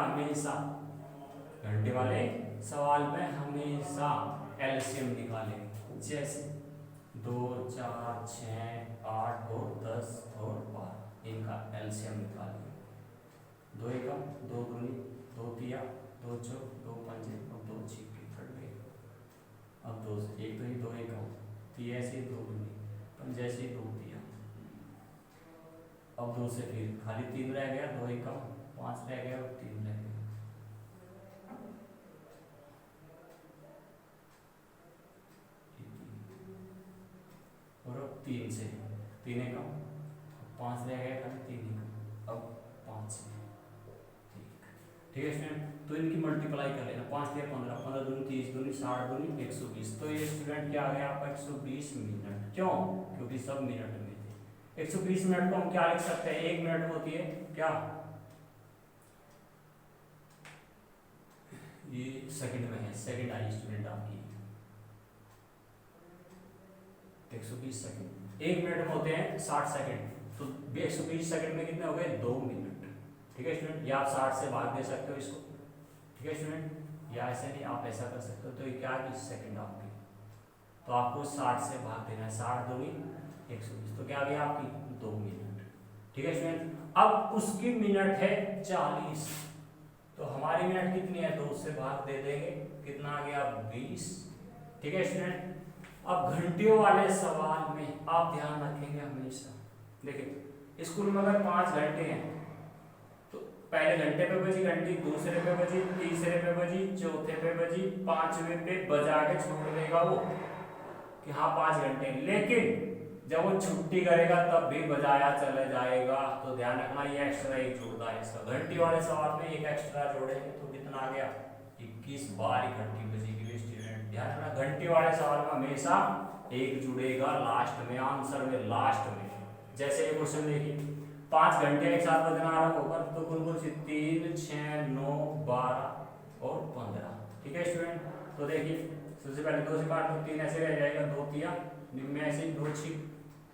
हमेशा एलसीएम निकालेंगे। जैसे 2, 4, 6, 8 और 10 और 12, इनका एलसीएम निकालेंगे। 2 एकम 2 दूनी 2 तिया 2 चौक 2 पंजे और 2 छिक्के कट गए। अब 2 से 1 तो ही 2 एकम तिया से 2 दूनी पंजे से 2 तिया। अब 2 से फिर खाली 3 रह गया, 2 एकम 5 रह गया और 3 रह गया। और अब 3 से 3 एकम 5 रह गया, खाली 3 एकम, अब 5 से। ठीक है स्टूडेंट, तो इनकी मल्टीप्लाई कर लेना। 5 तिया 15, 15 दूनी 30 दूनी 60 दूनी 120। तो ये स्टूडेंट क्या आ गया आपका 120 मिनट। क्यों? क्योंकि सब मिनट में थे। 120 मिनट को हम क्या लिख सकते हैं, 1 मिनट होती है क्या, ये सेकंड में है, सेकंड आई स्टूडेंट आपकी 120 सेकंड। 1 मिनट में होते हैं 60 सेकंड, तो 120 सेकंड में कितने हो गए, 2 मिनट। ठीक है स्टूडेंट, या आप 60 से भाग दे सकते हो इसको। ठीक है स्टूडेंट, या ऐसे नहीं, आप ऐसा कर सकते हो। तो ये क्या है, 20 सेकंड आपकी, तो आपको 60 से भाग देना है, 60 दूनी 120, तो क्या आ गया आपकी 2 मिनट। ठीक है स्टूडेंट, अब उसकी मिनट है 40, तो हमारी मिनट कितनी है, 2 से भाग दे देंगे, कितना आ गया 20। ठीक है स्टूडेंट, अब घंटियों वाले सवाल में आप ध्यान रखेंगे हमेशा, देखिए स्कूल में अगर 5 घंटे हैं तो पहले घंटे पे बजी घंटी, दूसरे पे बजी, तीसरे पे बजी, चौथे पे बजी, 5वें पे बजा के छोड़ देगा वो कि हाँ 5 घंटे। लेकिन जब वो छुट्टी करेगा तब भी बजाया चला जाएगा। तो ध्यान रखना, ये एक्स्ट्रा एक जुड़ता है इसका। घंटी वाले सवाल में एक एक्स्ट्रा जोड़ेंगे तो कितना आ गया, 21 बार घंटी बजेगी स्टूडेंट। ध्यान रखना, घंटी वाले सवाल में हमेशा एक जुड़ेगा लास्ट में, आंसर में लास्ट में। जैसे ये क्वेश्चन देखिए, 5 घंटे एक साथ बजना आरंभ होगा, तो कौन कौन सी 3, 6, 9, 12 और 15। ठीक है स्टूडेंट, तो देखिए सबसे पहले 2 से काट दो, 3 ऐसे रह जाएगा, 2 तिया में ऐसे 2 छिक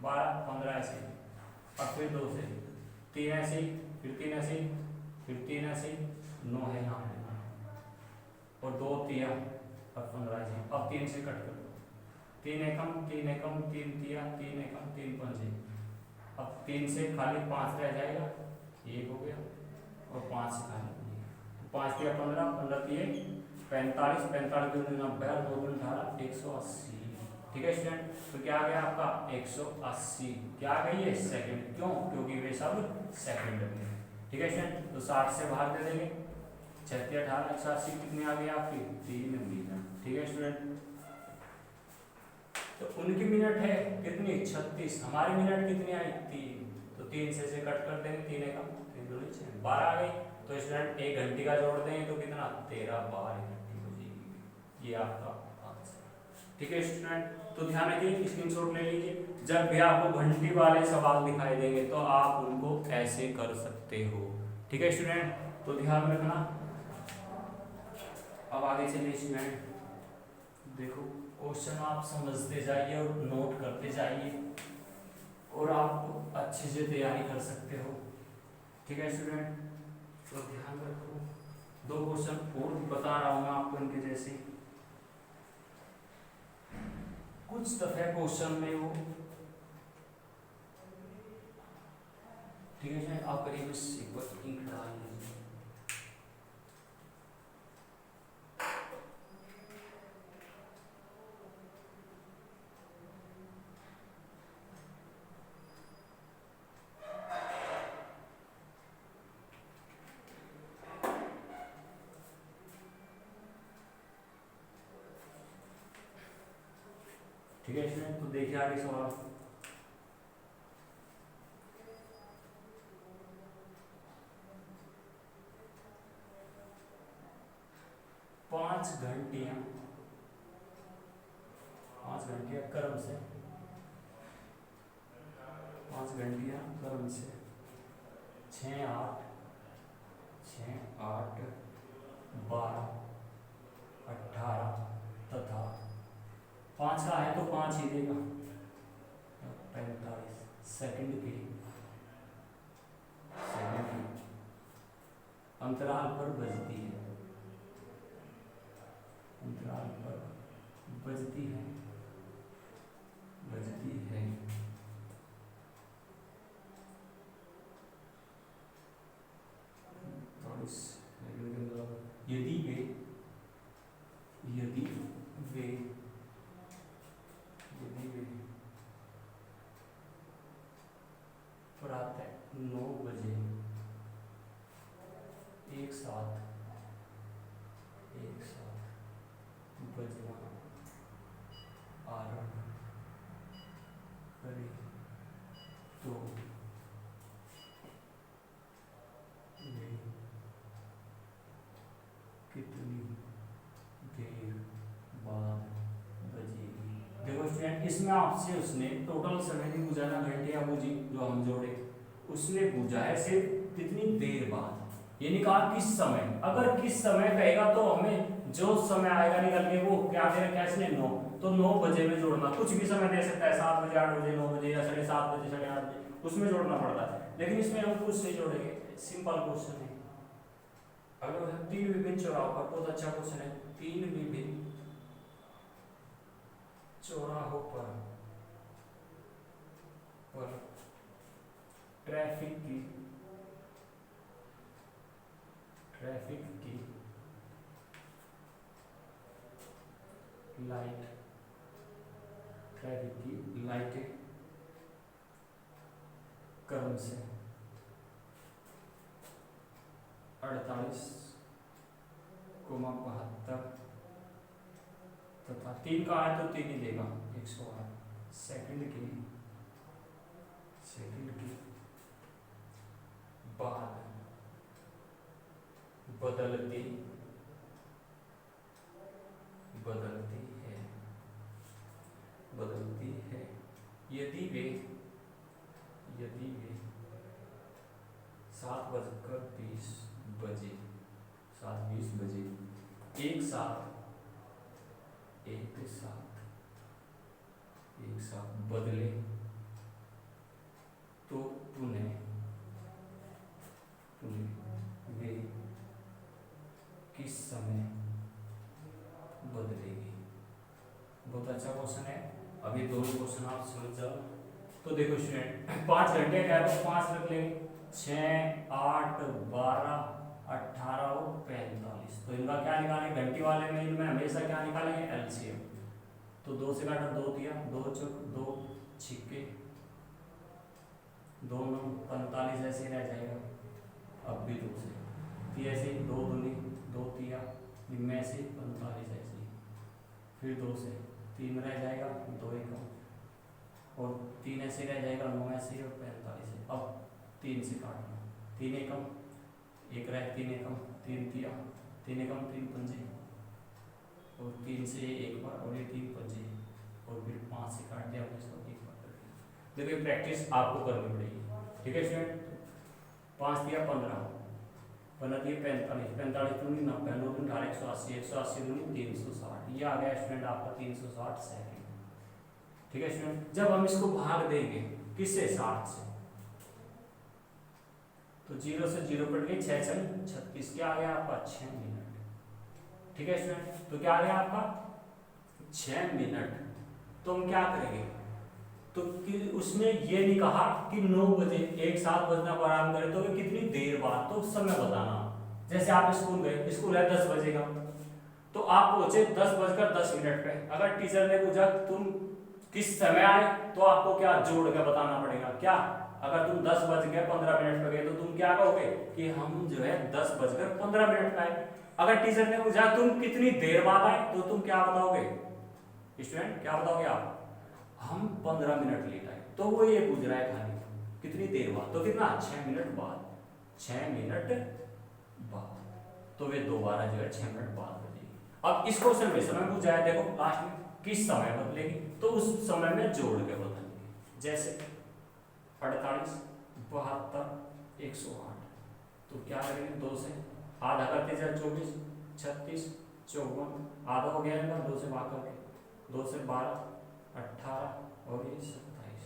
12, 15 ऐसे। अब फिर 2 से 3 ऐसे, फिर 3 ऐसे, फिर 3 ऐसे, 9 है यहाँ पे, और 2 तिया और 15 ऐसे। अब 3 से कट कर दो, 3 एकम 3 एकम 3 तिया 3 एकम 3 पंजे। अब 3 से खाली 5 रह जाएगा, 1 हो गया, और 5 से खाली 5 तिया 15, 15 तिया 45, 45 दूनी 90, 2 दूनी 18, 180। ठीक है स्टूडेंट, तो क्या आ गया आपका 180। क्या आ गई है, सेकंड। क्यों? क्योंकि वे सब सेकंड में। ठीक है स्टूडेंट, तो 60 से भाग दे देंगे, 6 तिया 18, 180 कितनी आ गई आपकी 3 मिनट। ठीक है स्टूडेंट, तो उनकी मिनट है कितनी 36, हमारी मिनट कितनी आई 3, तो 3 से कट कर देंगे, 3 एकम 3 दूनी 6, 12 आ गई। तो स्टूडेंट 1 घंटे का जोड़ देंगे तो कितना 13 बार घंटी बजेगी। ये आपका आंसर। ठीक है स्टूडेंट, तो ध्यान रखिए, स्क्रीनशॉट ले लीजिए। जब भी आपको घंटी वाले सवाल दिखाई देंगे तो आप उनको ऐसे कर सकते हो। ठीक है स्टूडेंट, तो ध्यान रखना। अब आगे चलिए स्टूडेंट, देखो क्वेश्चन आप समझते जाइए और नोट करते जाइए, और आप अच्छे से तैयारी कर सकते हो। ठीक है स्टूडेंट, तो ध्यान रखो। 2 क्वेश्चन और बता रहा हूँ मैं आपको इनके जैसे, कुछ दफे क्वेश्चन में वो। ठीक है, आप करिए बस एक बार इंक डाल लीजिए। ठीक है स्टूडेंट, तो देखिए आगे सवाल। 5 घंटियाँ क्रम से, 5 घंटियाँ क्रम से 6 8 12 18 तथा 5 का है तो 5 ही देगा, 45 सेकंड की अंतराल पर बजती है, अंतराल पर बजती है 45। यदि वे प्रातः 9 बजे एक साथ बजना आरंभ करें तो वे कितनी देर बाद बजेगी। देखो स्टूडेंट, इसमें आपसे उसने टोटल समय नहीं पूछा ना, घंटे या बूझी जो हम जोड़े, उसने पूछा है सिर्फ कितनी देर बाद, यानी कहा किस समय। अगर किस समय कहेगा तो हमें जो समय आएगा निकल के वो क्या दे रखा है इसने 9, तो 9 बजे में जोड़ना, कुछ भी समय दे सकता है, 7 बजे 8 बजे 9 बजे या 7:30 बजे 8:30 बजे, उसमें जोड़ना पड़ता है। लेकिन इसमें हम कुछ नहीं जोड़ेंगे, सिंपल क्वेश्चन है। अगर 3 विभिन्न चौराहों पर, बहुत अच्छा क्वेश्चन है, 3 विभिन्न चौराहों पर ट्रैफिक की लाइटें क्रम से 48, 72 तथा 3 का है तो 3 ही देगा 108 सेकंड की बाद बदलती है। यदि वे 7:20 बजे एक साथ बदले तो पुनः वे किस समय बदलेगी। बहुत अच्छा क्वेश्चन है। अभी दोनों क्वेश्चन आप समझ जाओ। तो देखो स्टूडेंट, 5 घंटे क्या है तो 5 रख लेंगे, 6 8 12 18 और 45। तो इनका क्या निकालेंगे, घंटी वाले में इनमें हमेशा क्या निकालेंगे, एलसीएम। तो 2 से काटा 2 दिया, 2 चौक 2 छिक्के 2 9 45 ऐसे रह जाएगा। अब भी 2 से फिर ऐसे 2 दूनी 2 तिया इनमें से 45 ऐसे, फिर 2 से 3 रह जाएगा, 2 एकम और 3 ऐसे रह जाएगा, 9 ऐसे और 45 है। अब 3 से काटना, 3 एकम 1 रहे, 3 एकम 3 तिया 3 एकम 3 पंजे और 3 से 1 बार और ये 3 पंजे और फिर 5 से काट दिया हमने इसको 1 बार कर दिया। देखिए प्रैक्टिस आपको करनी पड़ेगी, ठीक है स्टूडेंट। 5 दिया 15 15 दिए 45 45 दूनी 90 9 दूनी 18 180 180 दूनी 360। ये आ गया स्टूडेंट आपका 360 सेकंड, ठीक है स्टूडेंट। जब हम इसको भाग देंगे किससे, 60 से, तो 0 से 0 कट गई, 6 6 36, क्या आ गया आपका 6 मिनट, ठीक है स्टूडेंट। तो क्या आ गया आपका 6 मिनट। तो हम क्या करेंगे, तो उसने ये नहीं कहा कि 9 बजे एक साथ बजना प्रारंभ करें, तो कितनी देर बाद, तो समय बताना। जैसे आप स्कूल गए, स्कूल है 10 बजे का, तो आप पहुंचे 10:10 पे। अगर टीचर ने पूछा तुम किस समय आए, तो आपको क्या जोड़ के बताना पड़ेगा, क्या अगर तुम 10:15 पे गए तो तुम क्या कहोगे कि हम जो है 10:15 पे आए। अगर टीचर ने पूछा तुम कितनी देर बाद आए, तो तुम क्या बताओगे स्टूडेंट, क्या बताओगे आप, हम 15 मिनट लेट आए। तो वो ये पूछ रहा है खाली कितनी देर बाद, तो कितना 6 मिनट बाद, 6 मिनट बाद, तो वे दोबारा जो है 6 मिनट बाद बजेगी। अब इस क्वेश्चन में समय पूछा है, देखो लास्ट में किस समय बदलेगी, तो उस समय में जोड़ के बदलेंगे। जैसे 48, 72, 108, तो क्या करेंगे 2 से आधा करते जाए 24, 36, 54, आधा हो गया ना 2 से भाग करके, 2 से 12, 18 और ये 27,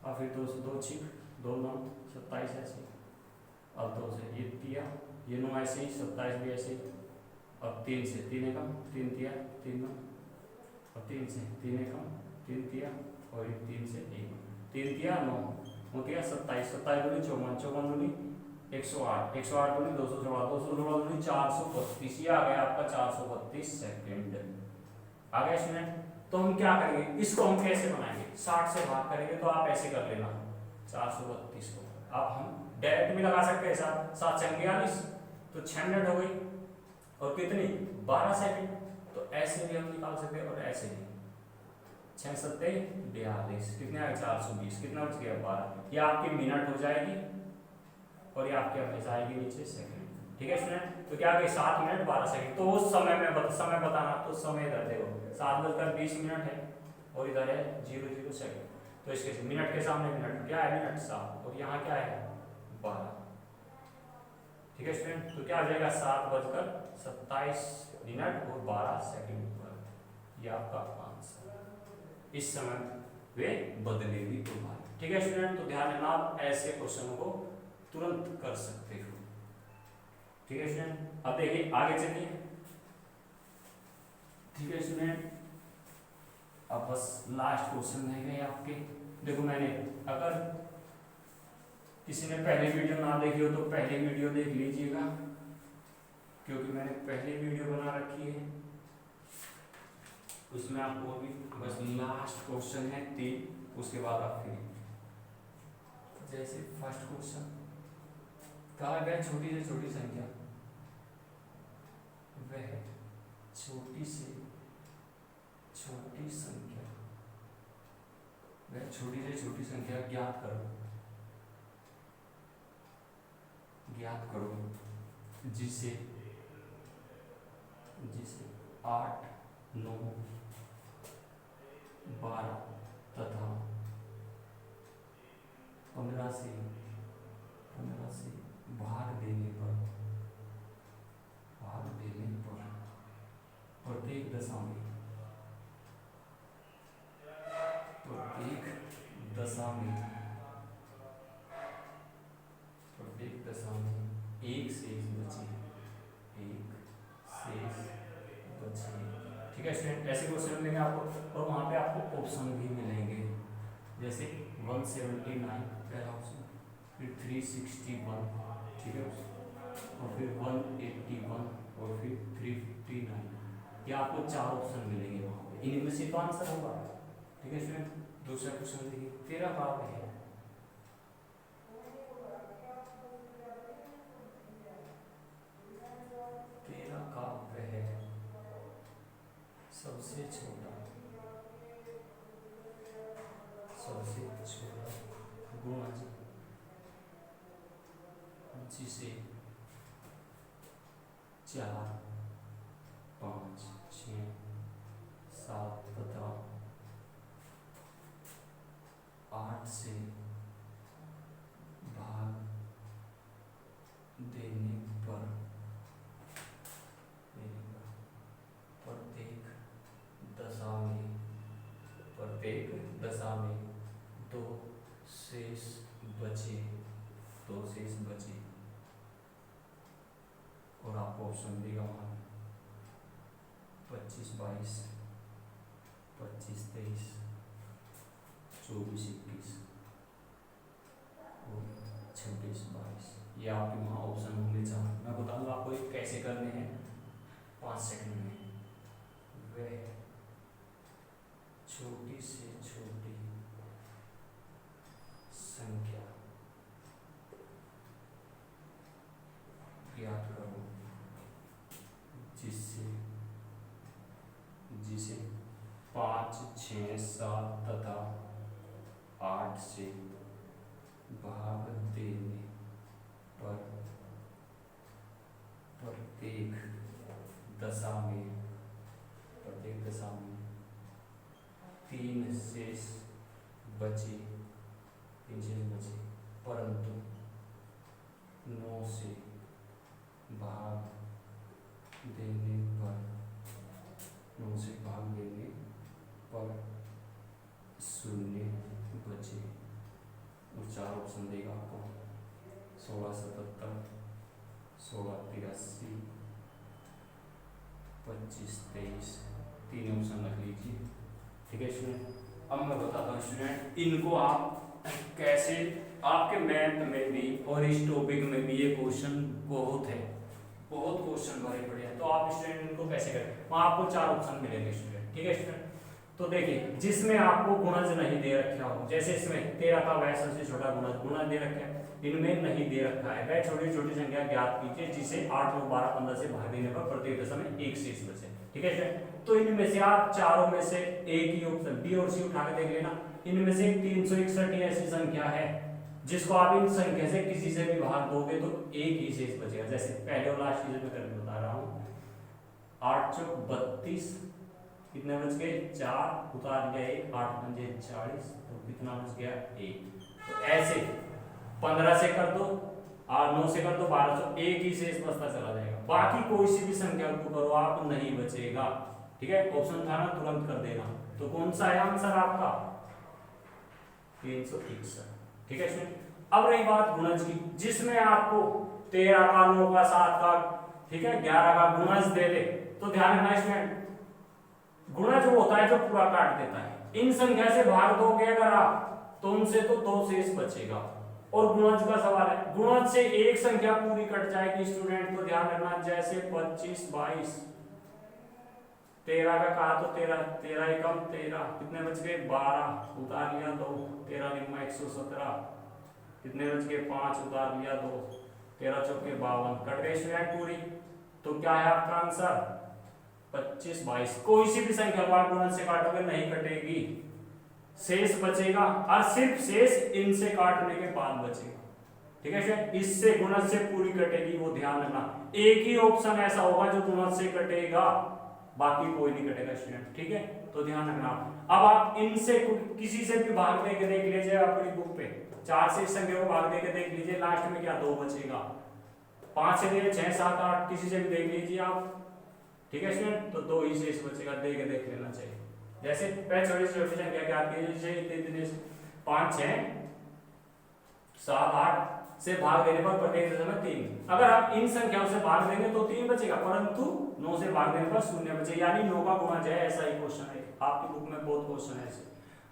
और फिर 2 से 2 छिक 2 9 27 ऐसे, अब 2 से ये तिया, ये 9 ऐसे ही, 27 भी ऐसे ही, अब 3 से 3 एकम 3 तिया 3 9, और 3 से 3 एकम 3 तिया, और ये 3 से 1 3 तिया 9 होती है 27, 27 दूनी 54, 54 दूनी 108, 108 दूनी 216, 216 दूनी 432, ये आ गया आपका 432 सेकंड। आ गया स्टूडेंट। तो हम क्या करेंगे, इसको हम कैसे बनाएंगे, 60 से भाग करेंगे, तो आप ऐसे कर लेना 432 को, अब हम डायरेक्ट भी लगा सकते हैं, 7 से 42, तो 6 मिनट हो गई, और कितनी 12 सेकंड, तो ऐसे भी हम निकाल सकते हैं और ऐसे भी, 6 सत्ते 42, कितने आए 420, कितना बच गया 12, ये आपकी मिनट हो जाएगी, और ये आपके हमेशा आएगी नीचे सेकंड। ठीक है स्टूडेंट, तो क्या आ गई 7 मिनट 12 सेकंड। तो उस समय में समय बताना, तो समय इधर देखो 7:20 है, और इधर है 00 सेकंड, तो इसके मिनट के सामने मिनट क्या है, मिनट 7, और यहाँ क्या है 12। ठीक है स्टूडेंट, तो क्या आ जाएगा 7:27 मिनट और 12 सेकंड पर, ये आपका आंसर। इस समय वे बदलेगी तुम्हारी। ठीक है स्टूडेंट, तो ध्यान देना, आप ऐसे क्वेश्चनों को तुरंत कर सकते हो। ठीक है स्टूडेंट, अब देखिए आगे चलिए। ठीक है स्टूडेंट, अब बस लास्ट क्वेश्चन रह गए आपके। देखो मैंने, अगर किसी ने पहले वीडियो ना देखी हो तो पहले वीडियो देख लीजिएगा, क्योंकि मैंने पहले वीडियो बना रखी है, उसमें आपको अभी बस लास्ट क्वेश्चन है 3, उसके बाद आप फ्री। जैसे फर्स्ट क्वेश्चन कहा गया, छोटी से छोटी संख्या वह छोटी से छोटी संख्या, वह छोटी से छोटी संख्या ज्ञात करो, ज्ञात करो जिसे 8, 9, 12 तथा 15 से भाग देने पर प्रत्येक दशा में एक शेष बचे, ठीक है स्टूडेंट। ऐसे क्वेश्चन मिलेंगे आपको, और वहाँ पे आपको ऑप्शन भी मिलेंगे, जैसे 179 पहला ऑप्शन, फिर 361, ठीक है, और फिर 181, और फिर 359, ये आपको 4 ऑप्शन मिलेंगे वहाँ पे, इनमें से तो आंसर होगा। ठीक है स्टूडेंट, दूसरा क्वेश्चन देखिए, 13 भाग है, सबसे छोटा गुण जिसे 4, 5, 6, 7 तथा 8 से भाग देने पर प्रत्येक दशा में 2 शेष बचे, और आपको ऑप्शन देगा वहाँ 25, 22, 25, 23, 24, 21 और 26, 22, ये आपके वहाँ ऑप्शन होंगे 4। मैं बताऊँगा आपको ये कैसे करने हैं 5 सेकंड में। वह छोटी से छोटी संख्या ज्ञात करो जिसे 5, 6, 7 तथा 8 से भाग देने पर प्रत्येक दशा में 3 शेष बचे, परंतु 9 से भाग देने पर 0 बचे। और 4 ऑप्शन देगा आपको, 1677, 1683, 2523, 3 ऑप्शन रख लीजिए। ठीक है स्टूडेंट, अब मैं बताता हूँ स्टूडेंट, इनको आप कैसे, आपके मैथ में भी और इस टॉपिक में भी ये क्वेश्चन बहुत क्वेश्चन भरे पड़े हैं, तो आप स्टूडेंट इनको कैसे करें। वहाँ आपको 4 ऑप्शन मिलेंगे स्टूडेंट। ठीक है स्टूडेंट, तो देखिए जिसमें आपको गुणज नहीं दे रखा हो, जैसे इसमें 13 का वह सबसे छोटा गुणज दे रखा है, इनमें नहीं दे रखा है, वह छोटी छोटी संख्या ज्ञात कीजिए जिसे 8, 9, 12, 15 से भाग देने पर प्रत्येक दशम 1 शेष बचे। ठीक है स्टूडेंट, तो इनमें से आप चारों में से एक ही ऑप्शन बी और सी उठा के देख लेना। इनमें से 361 ऐसी संख्या है जिसको आप इन संख्या से किसी से भी भाग दोगे तो एक ही शेष बचेगा। जैसे पहले और लास्ट चीज में करके बता रहा हूँ, 8 चौक 32, कितने बच गए 4, उतार गया 1, 8 पंजे 40, तो कितना बच गया 1। तो ऐसे 15 से कर दो और 9 से कर दो 12, तो एक ही शेष बचता चला जाएगा, बाकी कोई सी भी संख्या को करो आप नहीं बचेगा। ठीक है, ऑप्शन था ना, तुरंत कर देना। तो कौन सा है आंसर आपका 361। ठीक है स्टूडेंट, अब रही बात गुणज की, जिसमें आपको 13 का 9 का 7 का, ठीक है 11 का गुणज दे दे, तो ध्यान रखना स्टूडेंट, गुणज वो होता है जो पूरा काट देता है। इन संख्या से भाग दोगे अगर आप तो उनसे तो 2 शेष बचेगा। और गुणज का सवाल है, गुणज से एक संख्या पूरी कट जाएगी स्टूडेंट, तो ध्यान रखना, जैसे 25, 22, 13 का कहा तो 13, 13 एकम 13, कितने बच गए 12, उतार लिया 2, 13 निम्मा 117, कितने बच गए 5, उतार लिया 2, 13 चौके 52, कट गए स्टूडेंट पूरी। तो क्या है आपका आंसर 25, 22। कोई सी भी संख्या को आप गुणज से काटोगे नहीं कटेगी, शेष बचेगा, और सिर्फ शेष इनसे काटने के बाद बचेगा। ठीक है स्टूडेंट, इससे गुणज से पूरी कटेगी, वो ध्यान रखना। एक ही ऑप्शन ऐसा होगा जो गुणज से कटेगा, बाकी कोई नहीं कटेगा स्टूडेंट। ठीक है, तो ध्यान रखना। अब आप इनसे किसी से भी भाग दे के देख लीजिए अपनी बुक पे, 4 से इस संख्या को भाग दे के देख लीजिए, लास्ट में क्या 2 बचेगा, 5 से दे 6, 7, 8 किसी से भी देख लीजिए आप। ठीक है स्टूडेंट, तो 2 ही शेष बचेगा, दे के देख लेना चाहिए। जैसे पहले छोटी छोटी संख्या क्या कीजिए, 5, 6, 7, 8 से भाग देने पर प्रत्येक दशम 3। अगर आप इन संख्याओं से भाग देंगे तो 3 बचेगा, परंतु 9 से भाग देने पर 0 बचेगा, यानी 9 का गुणज है, ऐसा ही क्वेश्चन है आपकी बुक में, बहुत क्वेश्चन है ऐसे।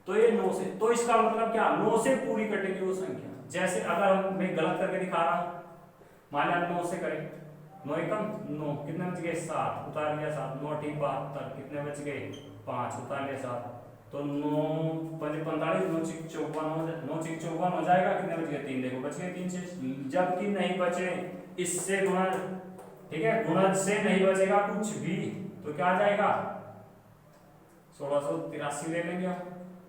तो ये 9 से, तो इसका मतलब क्या 9 से पूरी कटेगी वो संख्या। जैसे अगर मैं गलत करके दिखा रहा हूं, मान लिया 9 से करें, 9 एकम 9, कितने बच गए 7, उतार लिया 7, 9 ठीक 72, कितने बच गए 5, उतार लिया 7, तो 9 5 45, 9 चिक 54, 9 चिक 54 हो जाएगा, कितने बच गए 3, देखो बच गए 3 शेष, जबकि नहीं बचे इससे गुणज। ठीक है, गुणज से नहीं बचेगा कुछ भी, तो क्या आ जाएगा 1683 ले लेंगे।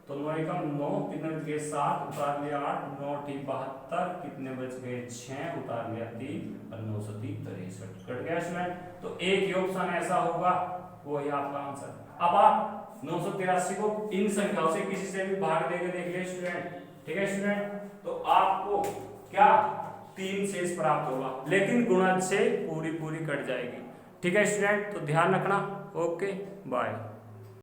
तो 9 एकम 9, कितने बच गए 7, उतार लिया 8, 9 ठीक 72, कितने बच गए 6, उतार लिया 3, और 9 से 3 63, कट गया स्टूडेंट। तो एक ही ऑप्शन ऐसा होगा, वो ही आपका आंसर। अब आप 983 को इन संख्याओं से किसी से भी भाग देके देख लिया स्टूडेंट। ठीक है स्टूडेंट, तो आपको क्या 3 शेष प्राप्त होगा, लेकिन गुणज से पूरी कट जाएगी। ठीक है स्टूडेंट, तो ध्यान रखना। Okay bye.